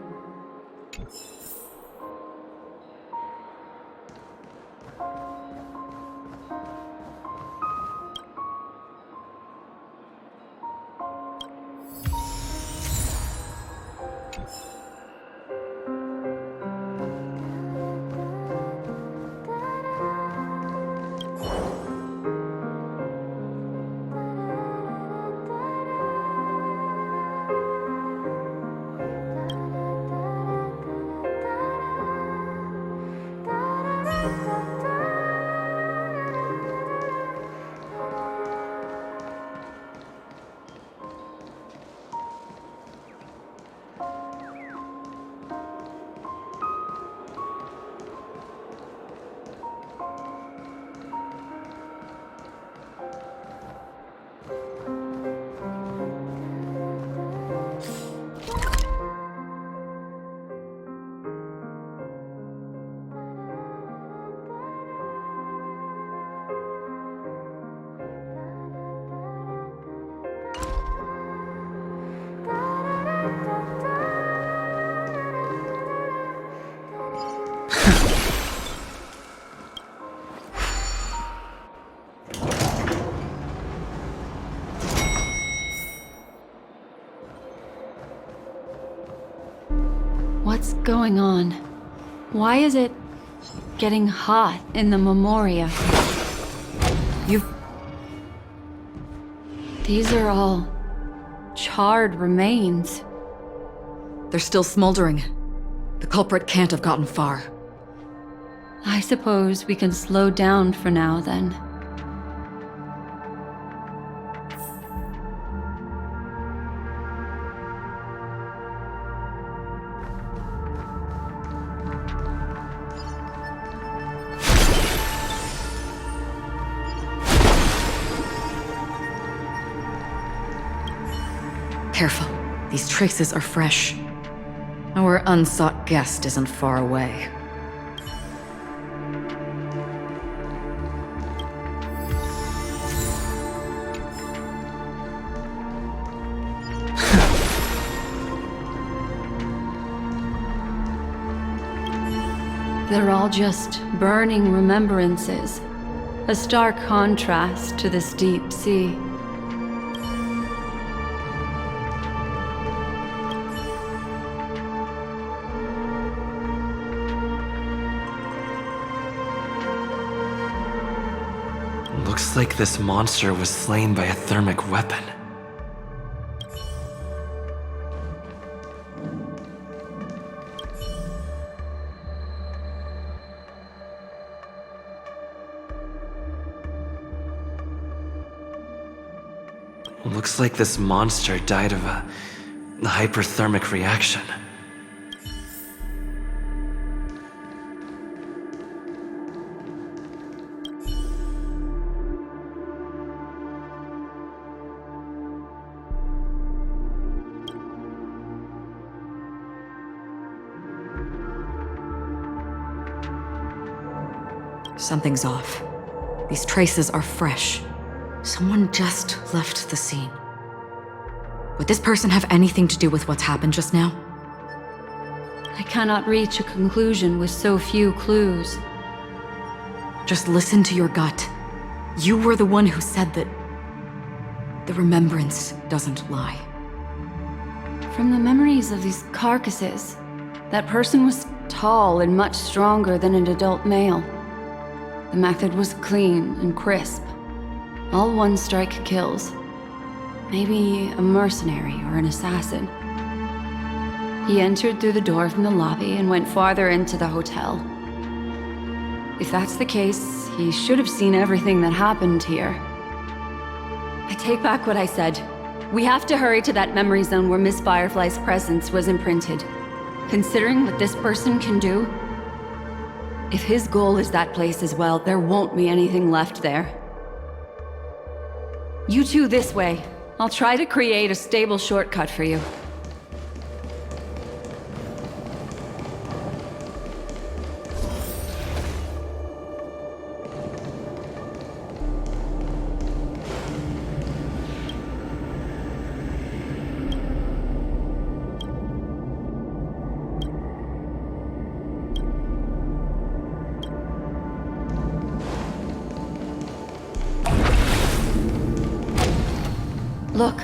What's going on? Why is it getting hot in the Memoria? These are all charred remains. They're still smoldering. The culprit can't have gotten far. I suppose we can slow down for now, then. Careful. These traces are fresh. Our unsought guest isn't far away. They're all just burning remembrances. A stark contrast to this deep sea. Looks like this monster was slain by a thermic weapon. Looks like this monster died of a hyperthermic reaction. Something's off. These traces are fresh. Someone just left the scene. Would this person have anything to do with what's happened just now? I cannot reach a conclusion with so few clues. Just listen to your gut. You were the one who said that the remembrance doesn't lie. From the memories of these carcasses, that person was tall and much stronger than an adult male. The method was clean and crisp. All one-strike kills. Maybe a mercenary or an assassin. He entered through the door from the lobby and went farther into the hotel. If that's the case, he should have seen everything that happened here. I take back what I said. We have to hurry to that memory zone where Miss Firefly's presence was imprinted. Considering what this person can do, if his goal is that place as well, there won't be anything left there. You two this way. I'll try to create a stable shortcut for you. Look.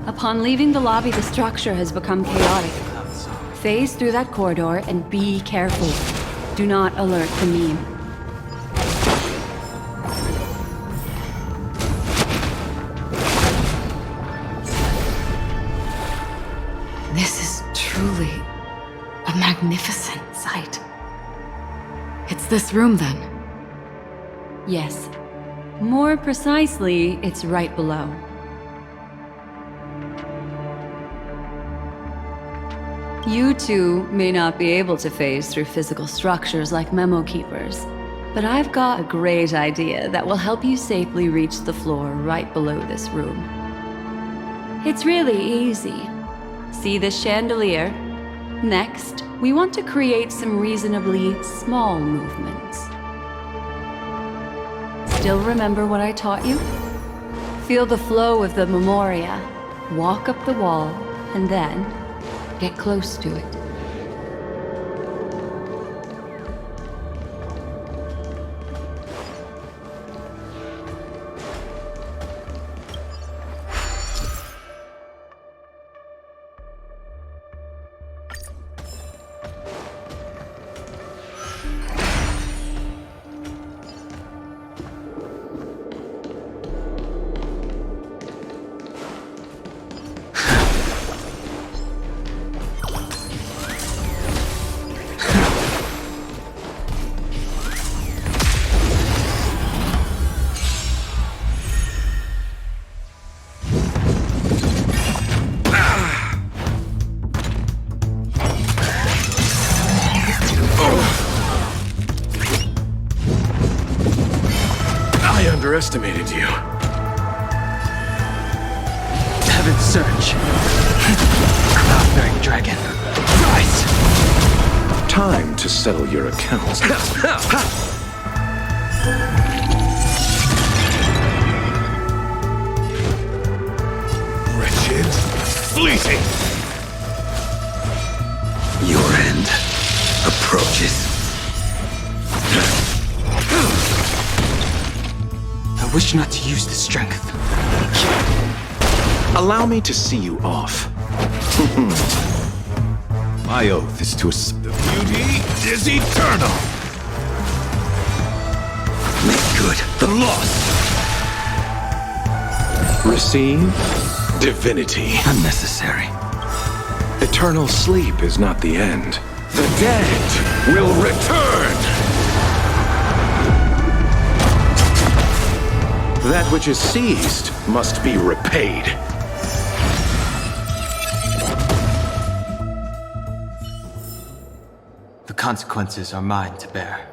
Upon leaving the lobby, the structure has become chaotic. Phase through that corridor and be careful. Do not alert the meme. This is truly a magnificent sight. It's this room, then? Yes. More precisely, it's right below. You two may not be able to phase through physical structures like memo keepers, but I've got a great idea that will help you safely reach the floor right below this room. It's really easy. See this chandelier? Next, we want to create some reasonably small movements. Still remember what I taught you? Feel the flow of the Memoria, walk up the wall, and then get close to it. underestimated you. Heaven's Surge. Cloud-bearing dragon. Rise! Time to settle your accounts. Wretched, fleeting. Your end approaches. I wish not to use the strength. Allow me to see you off. My oath is to the beauty is eternal. Make good the loss. Receive divinity. Unnecessary. Eternal sleep is not the end. The dead will return! That which is seized must be repaid. The consequences are mine to bear.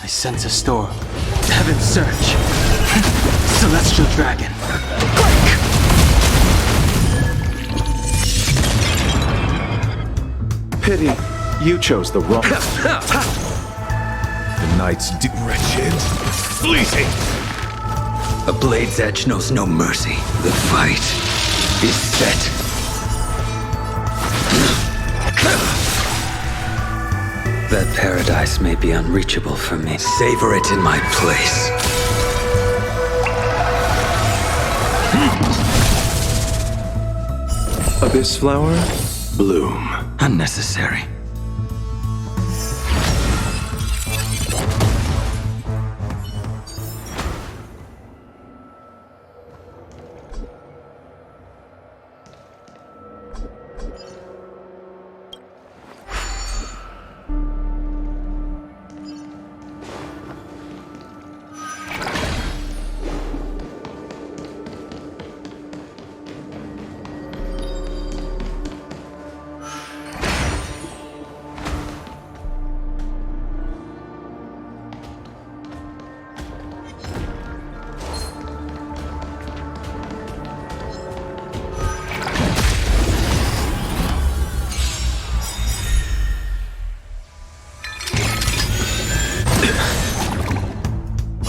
I sense a storm. Heaven's Surge. Celestial dragon. Pity, you chose the wrong... The night's wretched, fleeting. A blade's edge knows no mercy. The fight is set. That paradise may be unreachable for me. Savor it in my place. Abyss flower, bloom. Unnecessary.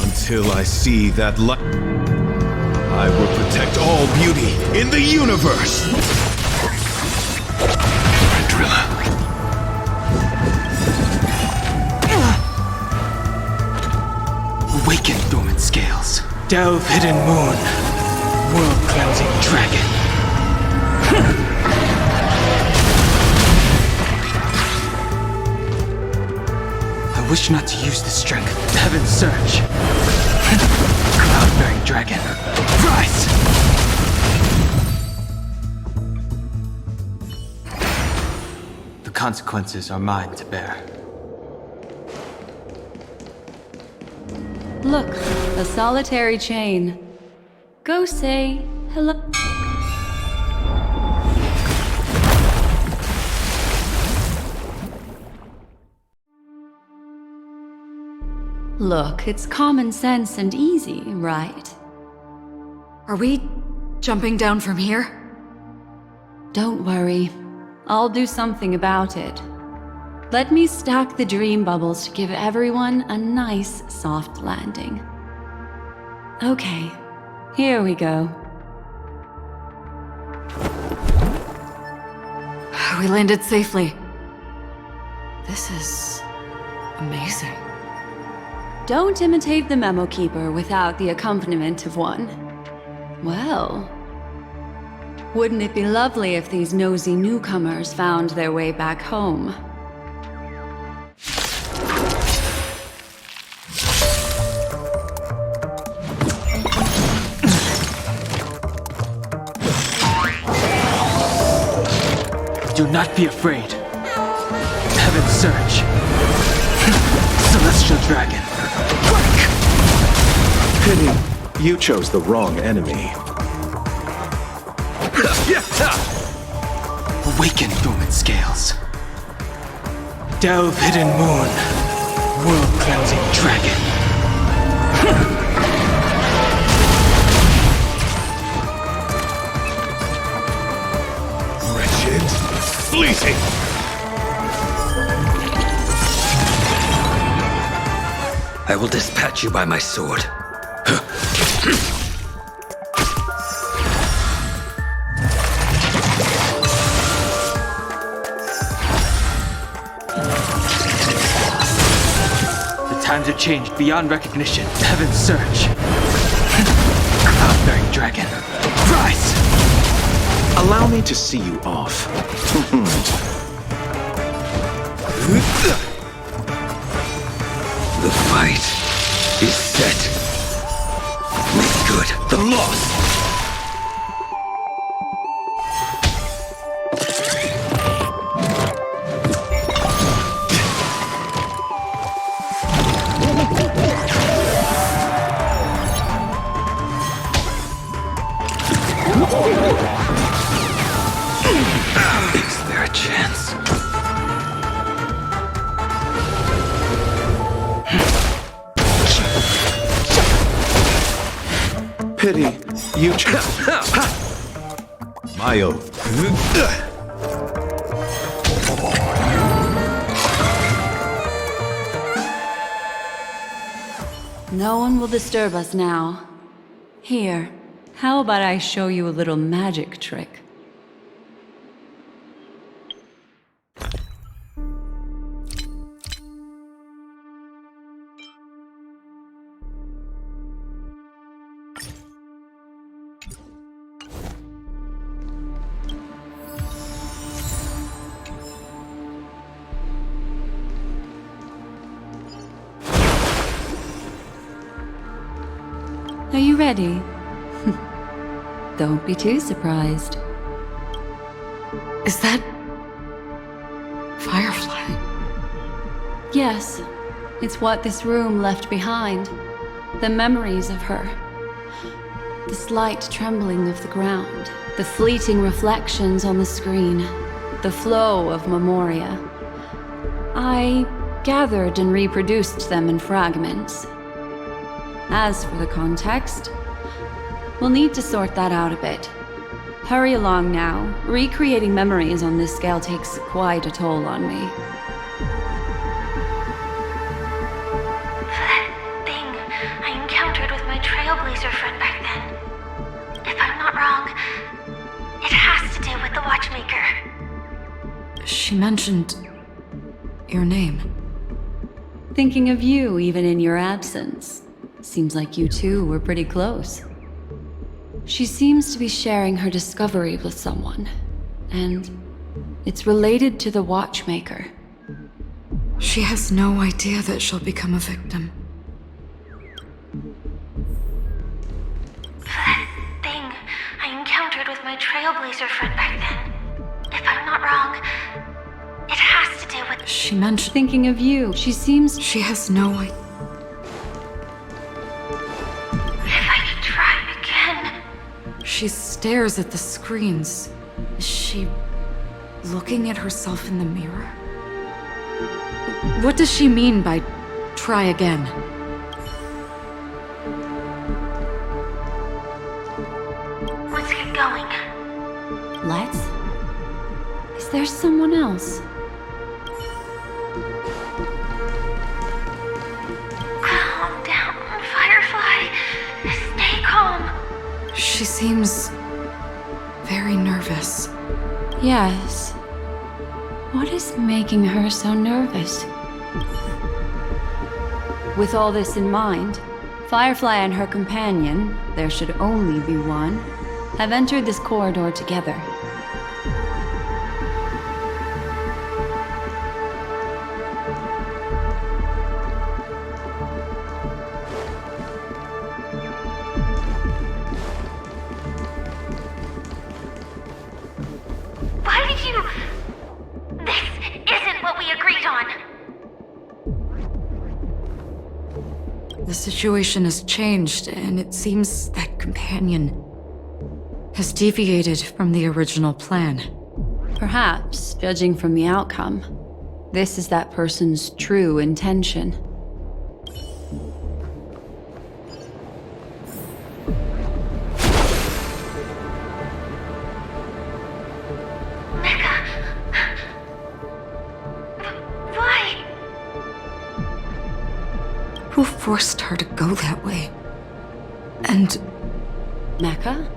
Until I see that light, I will protect all beauty in the universe. Awaken dormant scales. Delve hidden moon. World cleansing dragon. I wish not to use the strength. Heaven's Surge. Cloud-bearing dragon. Rise! The consequences are mine to bear. Look, a solitary chain. Go say hello. Look, it's common sense and easy, right? Are we jumping down from here? Don't worry. I'll do something about it. Let me stack the dream bubbles to give everyone a nice, soft landing. Okay, here we go. We landed safely. This is amazing. Don't imitate the memo keeper without the accompaniment of one. Well, wouldn't it be lovely if these nosy newcomers found their way back home? Do not be afraid. Heaven's Search. Celestial Dragon. Pity, you chose the wrong enemy. Awaken, dormant scales. Delve, hidden moon. World-cleansing dragon. Wretched, fleeting! I will dispatch you by my sword. The times have changed beyond recognition. Heaven's Search. Cloud-bearing dragon. Rise! Allow me to see you off. The fight is set. Make good the loss. Is there a chance? Pity, you My oath. No one will disturb us now. Here, how about I show you a little magic trick? Are you ready? Don't be too surprised. Is that... Firefly? Yes, it's what this room left behind. The memories of her. The slight trembling of the ground. The fleeting reflections on the screen. The flow of memoria. I gathered and reproduced them in fragments. As for the context, we'll need to sort that out a bit. Hurry along now. Recreating memories on this scale takes quite a toll on me. That thing I encountered with my Trailblazer friend back then. If I'm not wrong, it has to do with the Watchmaker. She mentioned... your name. Thinking of you even in your absence. Seems like you two were pretty close. She seems to be sharing her discovery with someone, and it's related to the Watchmaker. She has no idea that she'll become a victim. That thing I encountered with my Trailblazer friend back then. If I'm not wrong, it has to do with... She mentioned... Thinking of you, she seems... She has no idea. She stares at the screens. Is she looking at herself in the mirror? What does she mean by try again? going. Let's? Is there someone else? Calm down, Firefly. Stay calm. She seems very nervous. Yes. What is making her so nervous? With all this in mind, Firefly and her companion, there should only be one, have entered this corridor together. Why did you... This isn't what we agreed on. The situation has changed, and it seems that companion has deviated from the original plan. Perhaps, judging from the outcome, this is that person's true intention. Why? Who forced her to go that way? And Mecca?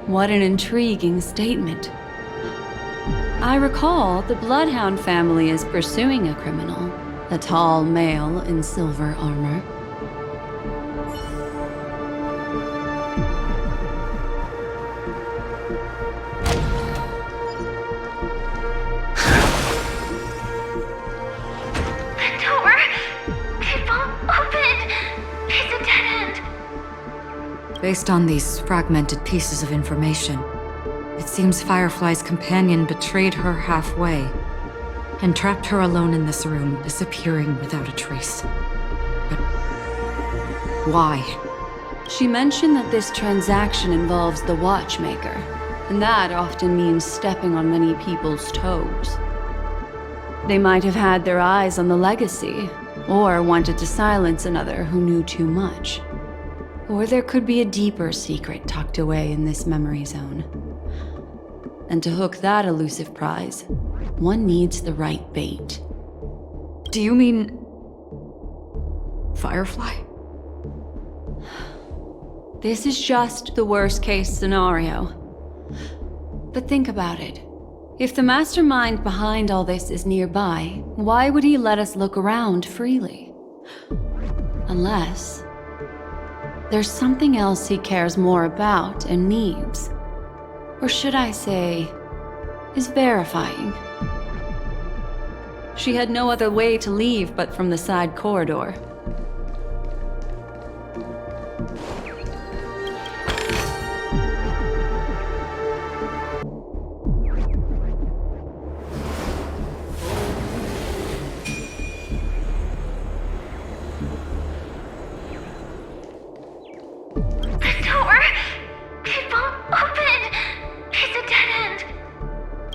What an intriguing statement. I recall the Bloodhound family is pursuing a criminal, a tall male in silver armor. The door! It won't open! It's a dead end! based on these fragmented pieces of information, it seems Firefly's companion betrayed her halfway and trapped her alone in this room, disappearing without a trace. But why? She mentioned that this transaction involves the Watchmaker, and that often means stepping on many people's toes. They might have had their eyes on the legacy, or wanted to silence another who knew too much. Or there could be a deeper secret tucked away in this memory zone. And to hook that elusive prize, one needs the right bait. Do you mean Firefly? This is just the worst-case scenario. But think about it. If the mastermind behind all this is nearby, why would he let us look around freely? Unless there's something else he cares more about and needs. Or should I say, is verifying. She had no other way to leave but from the side corridor.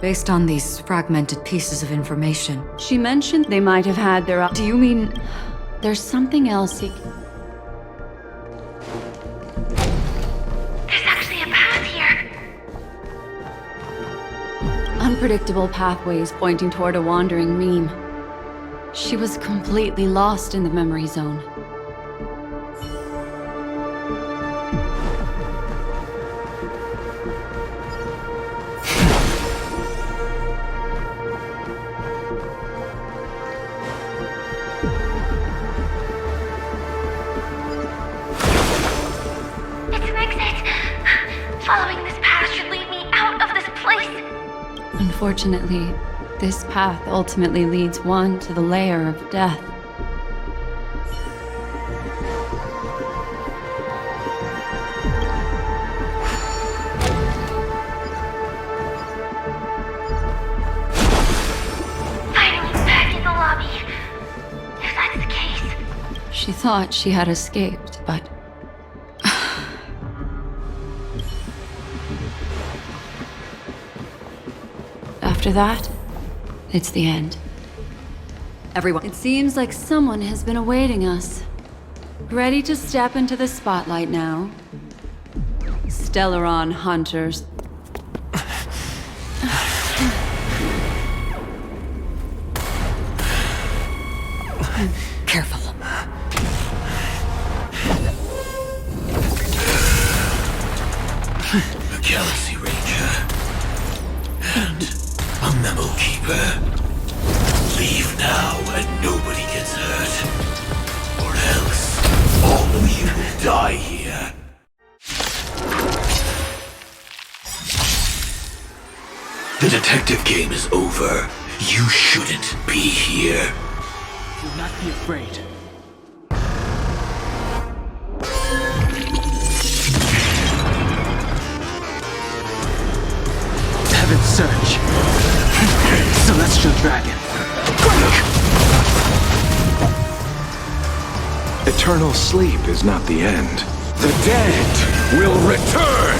Based on these fragmented pieces of information. She mentioned they might have had their... Do you mean... There's something else he... There's actually a path here. Unpredictable pathways pointing toward a wandering meme. She was completely lost in the memory zone. Following this path should lead me out of this place. Unfortunately, this path ultimately leads one to the lair of death. Finally back in the lobby. If that's the case. She thought she had escaped, but... After that, it's the end. Everyone. It seems like someone has been awaiting us. Ready to step into the spotlight now. Stellaron hunters. Careful. A Galaxy Ranger. And a Memo Keeper. Leave now and nobody gets hurt. Or else, all of you will die here. The detective game is over. You shouldn't be here. Do not be afraid. Heaven's Search. Celestial Dragon. Eternal sleep is not the end. The dead will return!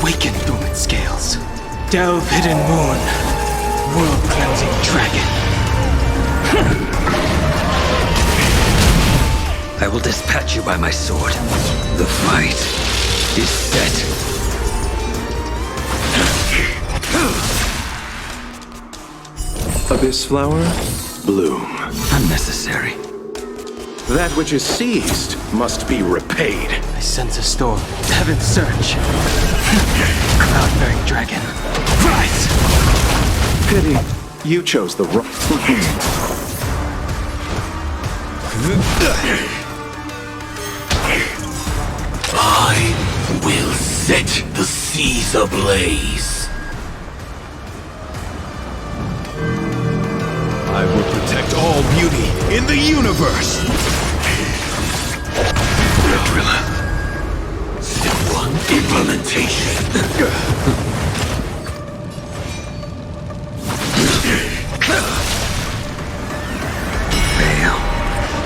Awaken dormant scales. Delve hidden moon. World cleansing dragon. I will dispatch you by my sword. The fight is set. Abyss flower, bloom. Unnecessary. That which is seized must be repaid. I sense a storm. Heaven's Search. Cloud-bearing dragon. Rise! Pity, you chose the wrong... I will set the seas ablaze. I will protect all beauty in the universe! Step 1, implementation. Fail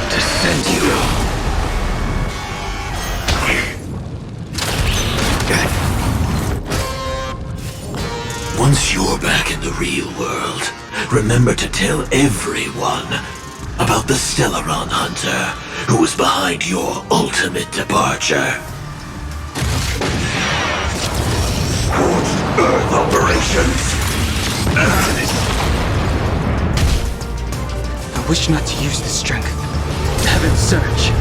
to send you. Once you're back in the real world, remember to tell everyone about the Stellaron Hunter who was behind your ultimate departure. Scorched Earth operations! I wish not to use the strength. Heaven's Search.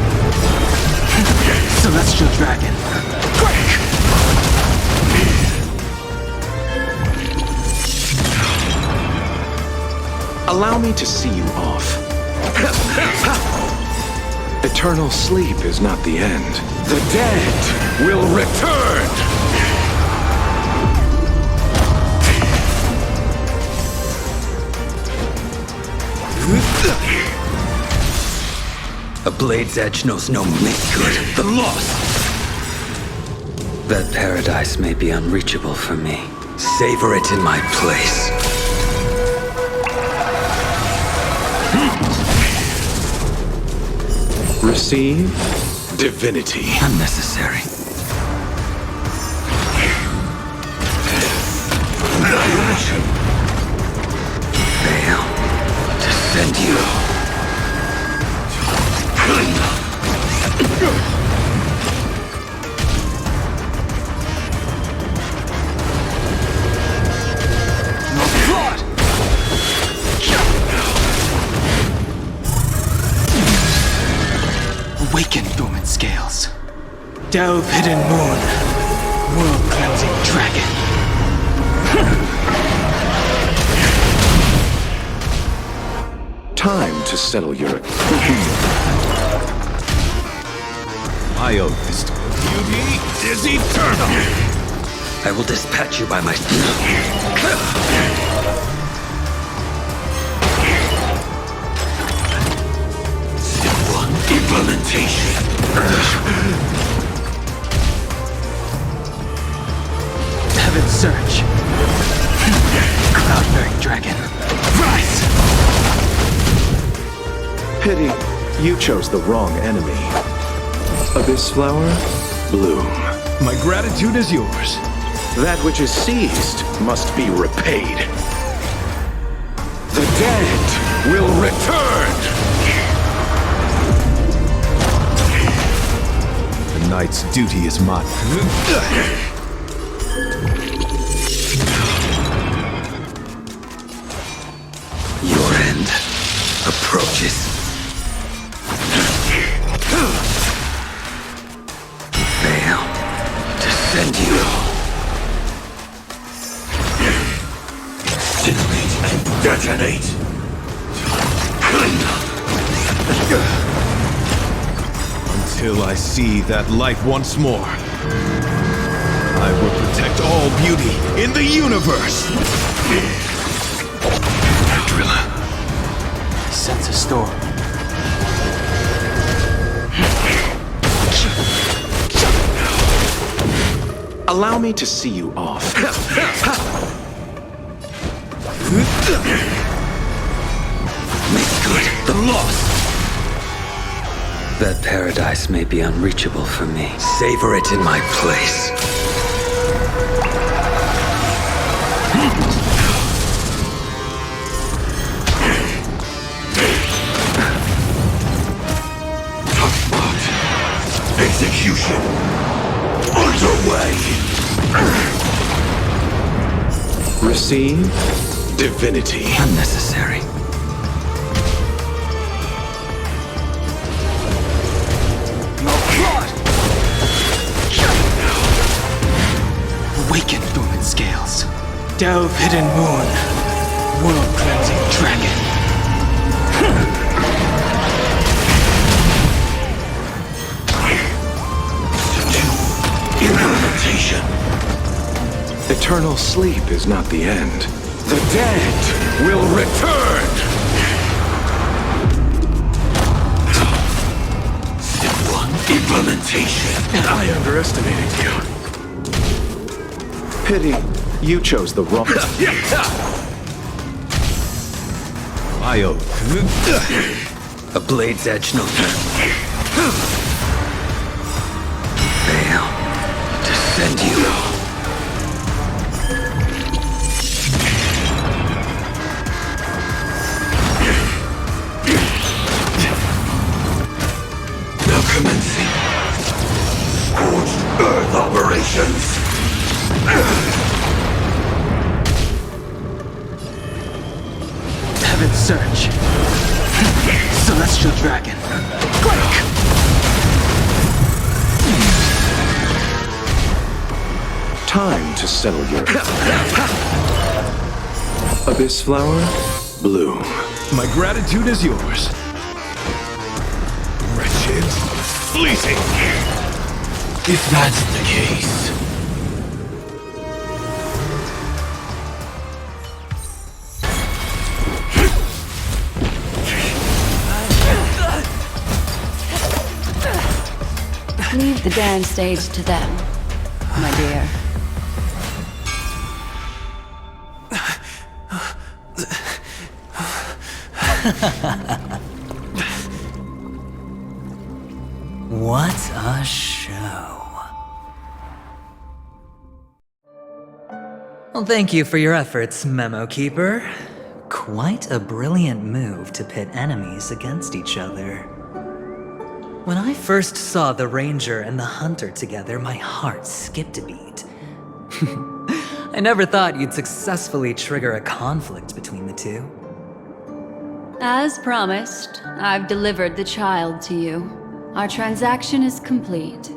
Celestial Dragon. Allow me to see you off. Eternal sleep is not the end. The dead will return! A blade's edge knows no make good. The lost! That paradise may be unreachable for me. Savor it in my place. Receive divinity. Unnecessary. Fail to send you. Awaken dormant scales. Delve hidden moon. World cleansing dragon. Time to settle your... My oath is beauty is eternal! I will dispatch you by my... Step 1, implementation. Heaven's Search. Cloud-bearing dragon. Rise! Pity, you chose the wrong enemy. Abyss flower, bloom. My gratitude is yours. That which is seized must be repaid. The dead will return! The knight's duty is mine. Your end approaches. Fail to send you. Incinerate and detonate. Until I see that light once more, I will protect all beauty in the universe! Sense a storm. Allow me to see you off. Make good the loss. That paradise may be unreachable for me. Savor it in my place. Execution underway. Receive divinity. Unnecessary. Awaken dormant scales. Delve hidden moon. World cleansing dragon. Implementation. Eternal sleep is not the end. The dead will return! Step 1, implementation. I underestimated you. Pity, you chose the wrong... My oath. A blade's edge no fail to send you. Now commencing. Scorched Earth operations. Heaven's Search. Celestial Dragon. Quick! Time to settle your... Abyss flower, bloom. My gratitude is yours. Wretched, fleeting. If that's the case. Leave the dance stage to them, my dear. What a show. Well, thank you for your efforts, Memo Keeper. Quite a brilliant move to pit enemies against each other. When I first saw the Ranger and the Hunter together, my heart skipped a beat. I never thought you'd successfully trigger a conflict between the two. As promised, I've delivered the child to you. Our transaction is complete.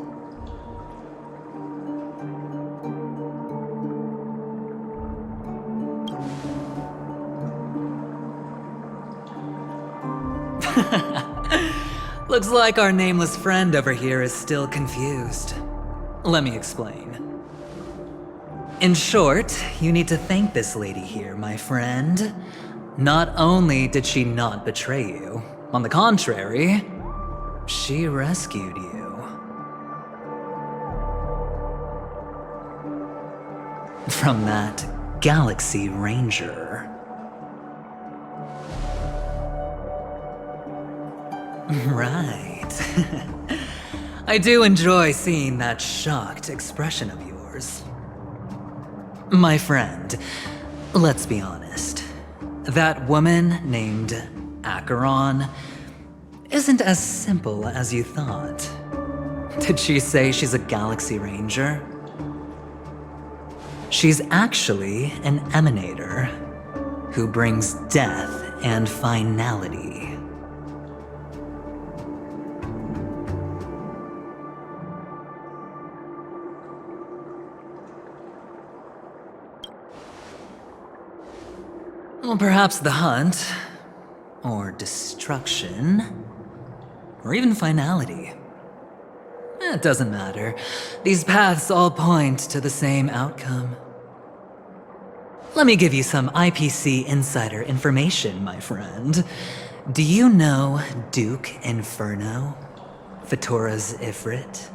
Looks like our nameless friend over here is still confused. Let me explain. In short, you need to thank this lady here, my friend. Not only did she not betray you, on the contrary, she rescued you. From that Galaxy Ranger. Right. I do enjoy seeing that shocked expression of yours. My friend, let's be honest. That woman named Acheron isn't as simple as you thought. Did she say she's a Galaxy Ranger? She's actually an emanator who brings death and finality. Well, perhaps the hunt, or destruction, or even finality. It doesn't matter. These paths all point to the same outcome. Let me give you some IPC insider information, my friend. Do you know Duke Inferno, Fatora's Ifrit?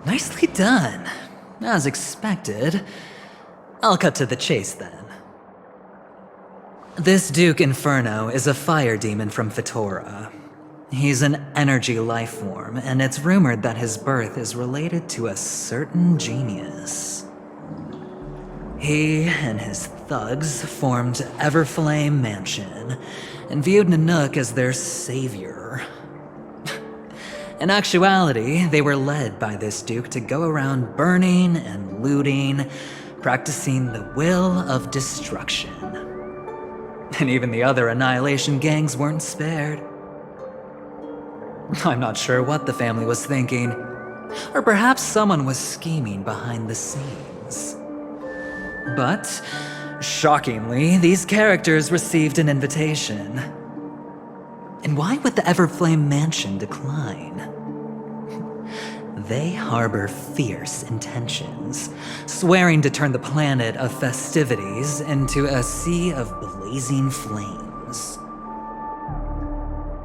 Nicely done. As expected. I'll cut to the chase then. This Duke Inferno is a fire demon from Fatora. He's an energy life form, and it's rumored that his birth is related to a certain genius. He and his thugs formed Everflame Mansion, and viewed Nanook as their savior. In actuality, they were led by this Duke to go around burning and looting, practicing the will of destruction. And even the other Annihilation gangs weren't spared. I'm not sure what the family was thinking, or perhaps someone was scheming behind the scenes. But, shockingly, these characters received an invitation. And why would the Everflame Mansion decline? They harbor fierce intentions, swearing to turn the planet of festivities into a sea of blazing flames.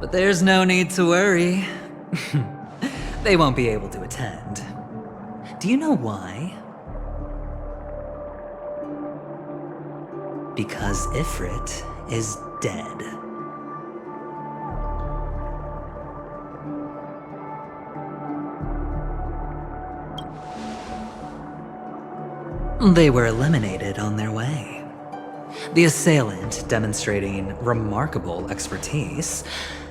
But there's no need to worry. They won't be able to attend. Do you know why? Because Ifrit is dead. They were eliminated on their way. The assailant, demonstrating remarkable expertise,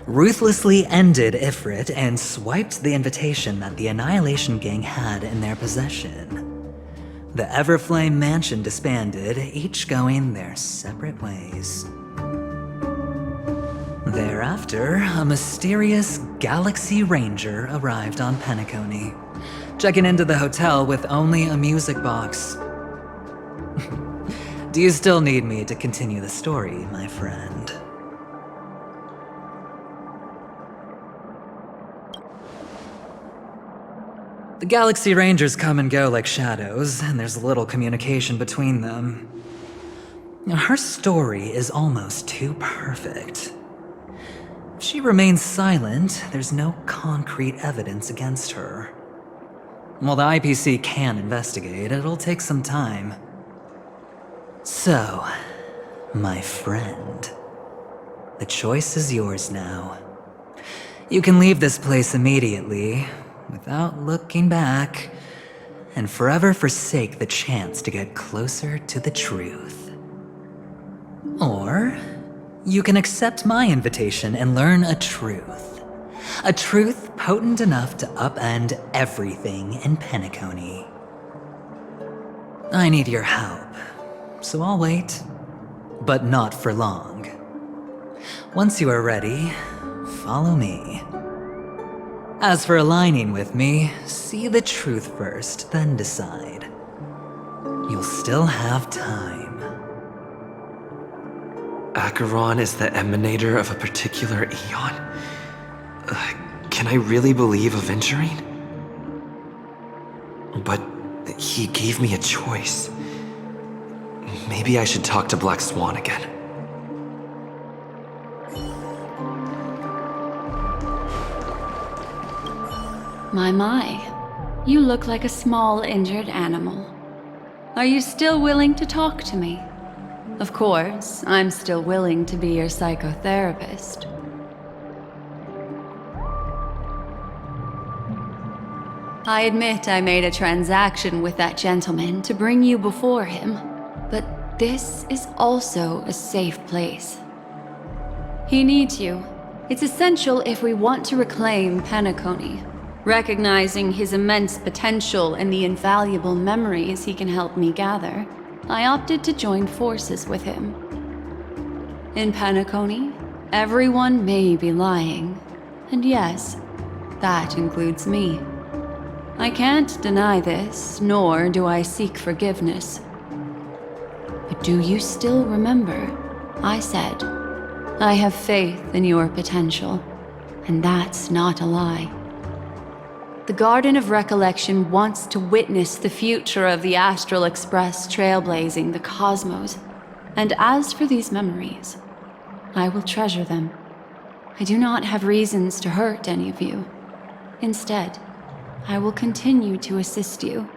ruthlessly ended Ifrit and swiped the invitation that the Annihilation Gang had in their possession. The Everflame Mansion disbanded, each going their separate ways. Thereafter, a mysterious Galaxy Ranger arrived on Penacony, checking into the hotel with only a music box. Do you still need me to continue the story, my friend? The Galaxy Rangers come and go like shadows, and there's little communication between them. Her story is almost too perfect. If she remains silent, there's no concrete evidence against her. While the IPC can investigate, it'll take some time. So, my friend, the choice is yours now. You can leave this place immediately, without looking back, and forever forsake the chance to get closer to the truth. Or, you can accept my invitation and learn a truth. A truth potent enough to upend everything in Penacony. I need your help, so I'll wait, but not for long. Once you are ready, follow me. As for aligning with me, see the truth first, then decide. You'll still have time. Acheron is the emanator of a particular eon? Can I really believe aventurine? But he gave me a choice. Maybe I should talk to Black Swan again. My. You look like a small injured animal. Are you still willing to talk to me? Of course, I'm still willing to be your psychotherapist. I admit I made a transaction with that gentleman to bring you before him, but this is also a safe place. He needs you. It's essential if we want to reclaim Penacony. Recognizing his immense potential and the invaluable memories he can help me gather, I opted to join forces with him. In Penacony, everyone may be lying, and yes, that includes me. I can't deny this, nor do I seek forgiveness. But do you still remember? I said, I have faith in your potential, and that's not a lie. The Garden of Recollection wants to witness the future of the Astral Express trailblazing the cosmos. And as for these memories, I will treasure them. I do not have reasons to hurt any of you. Instead, I will continue to assist you.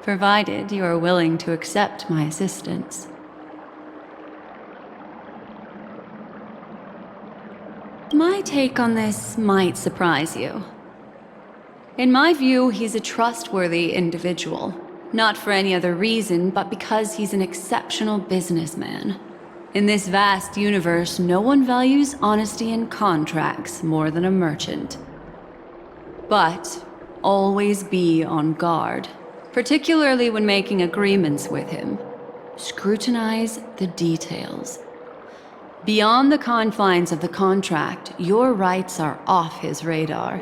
Provided you are willing to accept my assistance. My take on this might surprise you. In my view, he's a trustworthy individual. Not for any other reason, but because he's an exceptional businessman. In this vast universe, no one values honesty in contracts more than a merchant. But always be on guard, particularly when making agreements with him. Scrutinize the details. Beyond the confines of the contract, your rights are off his radar.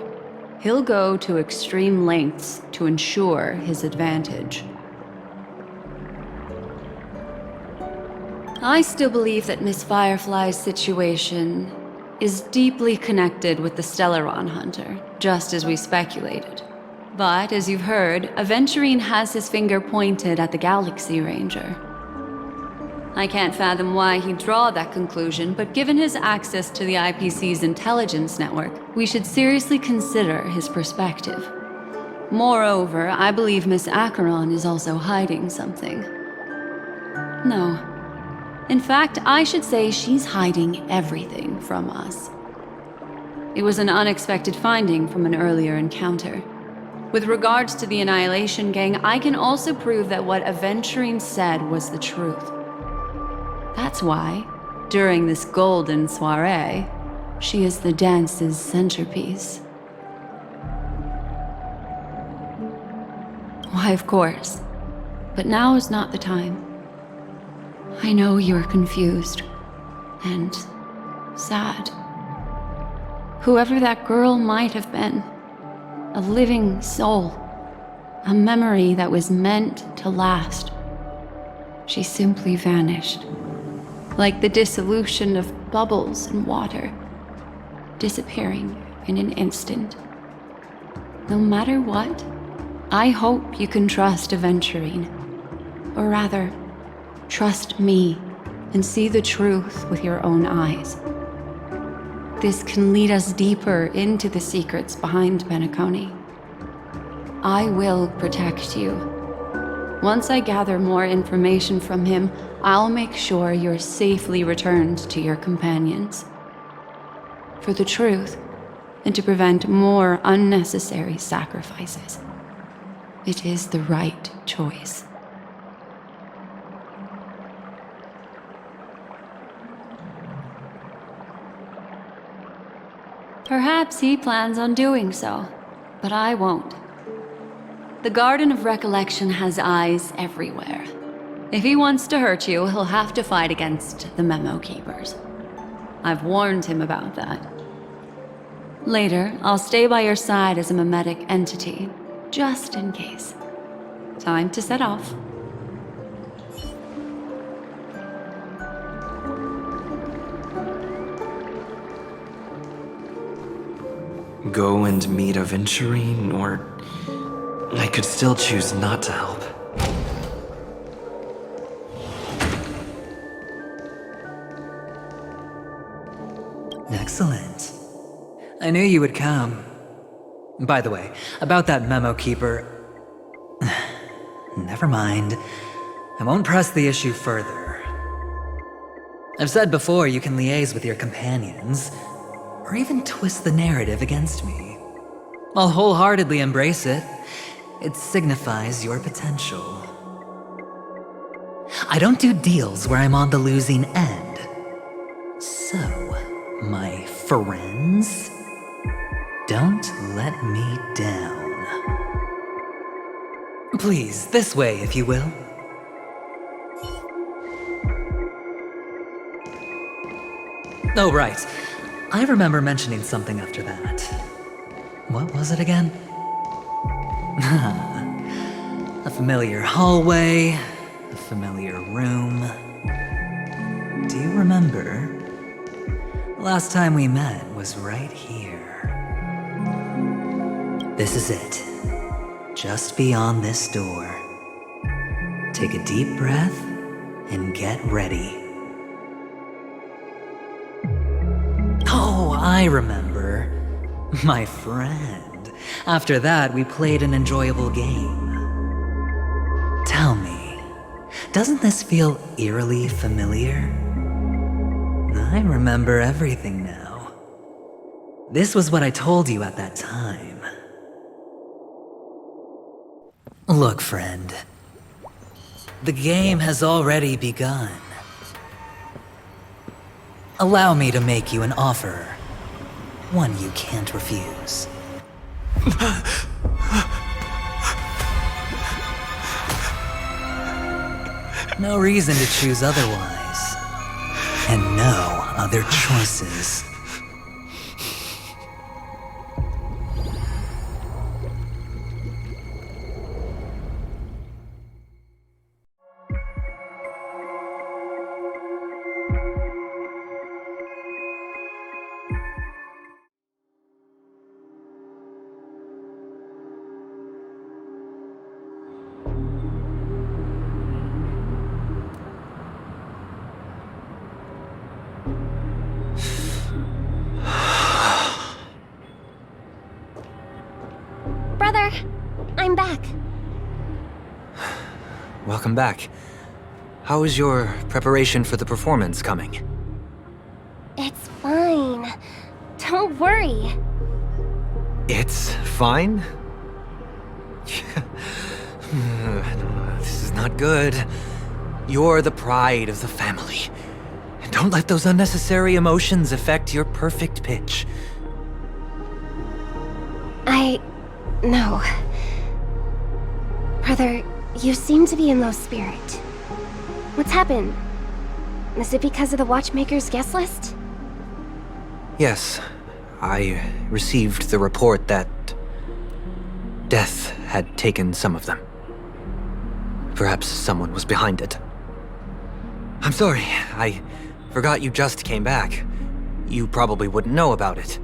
He'll go to extreme lengths to ensure his advantage. I still believe that Miss Firefly's situation is deeply connected with the Stellaron Hunter, just as we speculated. But, as you've heard, Aventurine has his finger pointed at the Galaxy Ranger. I can't fathom why he'd draw that conclusion, but given his access to the IPC's intelligence network, we should seriously consider his perspective. Moreover, I believe Miss Acheron is also hiding something. No. In fact, I should say she's hiding everything from us. It was an unexpected finding from an earlier encounter. With regards to the Annihilation Gang, I can also prove that what Aventurine said was the truth. That's why, during this golden soiree, she is the dance's centerpiece. Why, of course. But now is not the time. I know you're confused and sad. Whoever that girl might have been, a living soul, a memory that was meant to last. She simply vanished, like the dissolution of bubbles in water, disappearing in an instant. No matter what, I hope you can trust Aventurine, or rather, trust me and see the truth with your own eyes. This can lead us deeper into the secrets behind Penacony. I will protect you. Once I gather more information from him, I'll make sure you're safely returned to your companions. For the truth, and to prevent more unnecessary sacrifices. It is the right choice. Perhaps he plans on doing so, but I won't. The Garden of Recollection has eyes everywhere. If he wants to hurt you, he'll have to fight against the Memo Keepers. I've warned him about that. Later, I'll stay by your side as a mimetic entity, just in case. Time to set off. Go and meet Aventurine, or I could still choose not to help. Excellent. I knew you would come. By the way, about that Memo Keeper... Never mind. I won't press the issue further. I've said before you can liaise with your companions, or even twist the narrative against me. I'll wholeheartedly embrace it. It signifies your potential. I don't do deals where I'm on the losing end. So, my friends, don't let me down. Please, this way, if you will. Oh, right. I remember mentioning something after that. What was it again? A familiar hallway, a familiar room. Do you remember? Last time we met was right here. This is it. Just beyond this door. Take a deep breath and get ready. Oh, I remember. My friend. After that, we played an enjoyable game. Tell me, doesn't this feel eerily familiar? I remember everything now. This was what I told you at that time. Look, friend. The game has already begun. Allow me to make you an offer. One you can't refuse. No reason to choose otherwise. And no other choices. Brother, I'm back. Welcome back. How is your preparation for the performance coming? It's fine. Don't worry. It's fine? This is not good. You're the pride of the family. Don't let those unnecessary emotions affect your perfect pitch. No. Brother, you seem to be in low spirit. What's happened? Is it because of the Watchmaker's guest list? Yes, I received the report that death had taken some of them. Perhaps someone was behind it. I'm sorry, I forgot you just came back. You probably wouldn't know about it.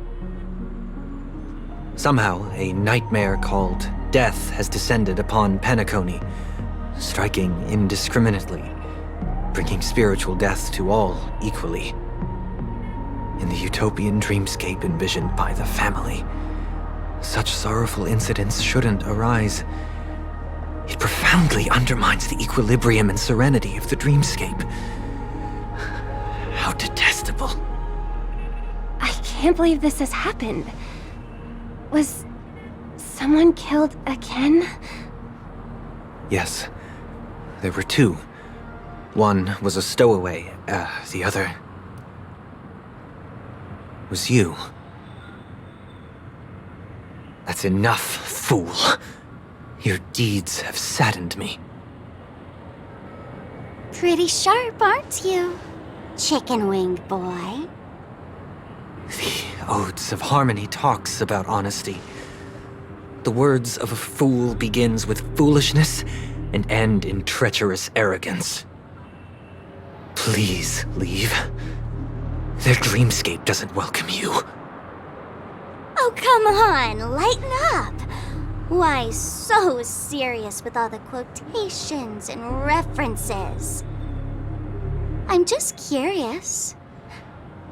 Somehow, a nightmare called death has descended upon Penacony, striking indiscriminately, bringing spiritual death to all equally. In the utopian dreamscape envisioned by the family, such sorrowful incidents shouldn't arise. It profoundly undermines the equilibrium and serenity of the dreamscape. How detestable. I can't believe this has happened. Was someone killed again? Yes, there were two. One was a stowaway, the other was you. That's enough, fool. Your deeds have saddened me. Pretty sharp, aren't you, chicken-winged boy? The Odes of Harmony talks about honesty. The words of a fool begins with foolishness and end in treacherous arrogance. Please leave. Their dreamscape doesn't welcome you. Oh, come on, lighten up. Why so serious with all the quotations and references? I'm just curious.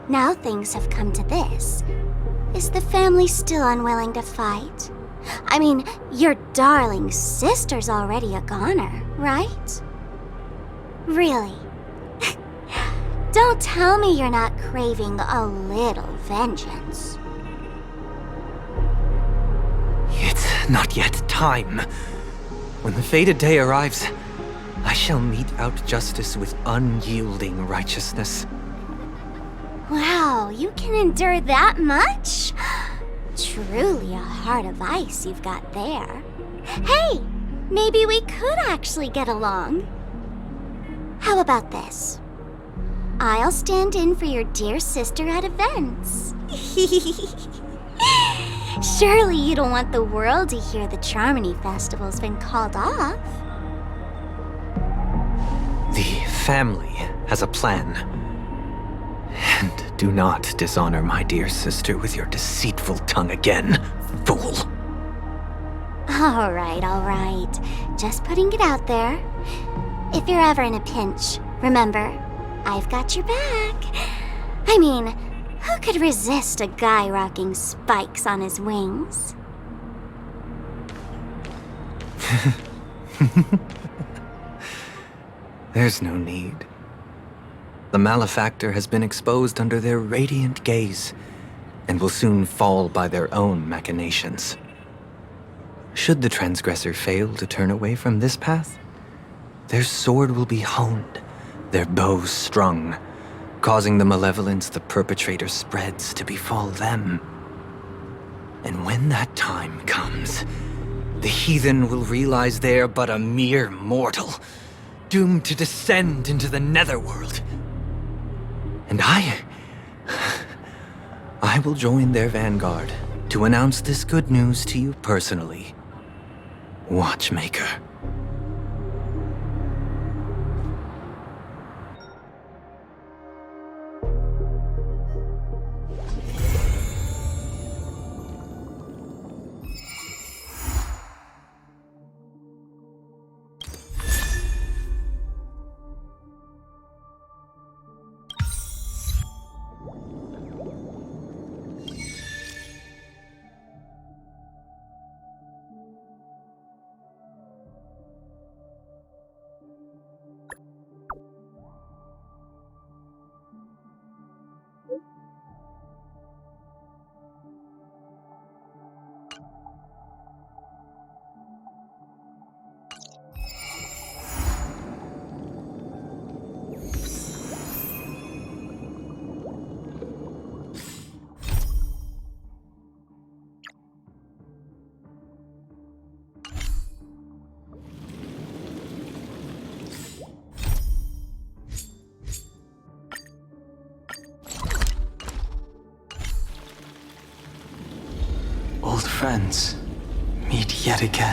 Now things have come to this. Is the family still unwilling to fight? I mean, your darling sister's already a goner, right? Really? Don't tell me you're not craving a little vengeance. It's not yet time. When the fated day arrives, I shall mete out justice with unyielding righteousness. Wow, you can endure that much? Truly a heart of ice you've got there. Hey, maybe we could actually get along. How about this? I'll stand in for your dear sister at events. Surely you don't want the world to hear the Charmony Festival's been called off. The family has a plan. And do not dishonor my dear sister with your deceitful tongue again, fool. All right. Just putting it out there. If you're ever in a pinch, remember, I've got your back. I mean, who could resist a guy rocking spikes on his wings? There's no need. The malefactor has been exposed under their radiant gaze, and will soon fall by their own machinations. Should the transgressor fail to turn away from this path, their sword will be honed, their bow strung, causing the malevolence the perpetrator spreads to befall them. And when that time comes, the heathen will realize they're but a mere mortal, doomed to descend into the netherworld. And I will join their vanguard to announce this good news to you personally, Watchmaker. Old friends, meet yet again.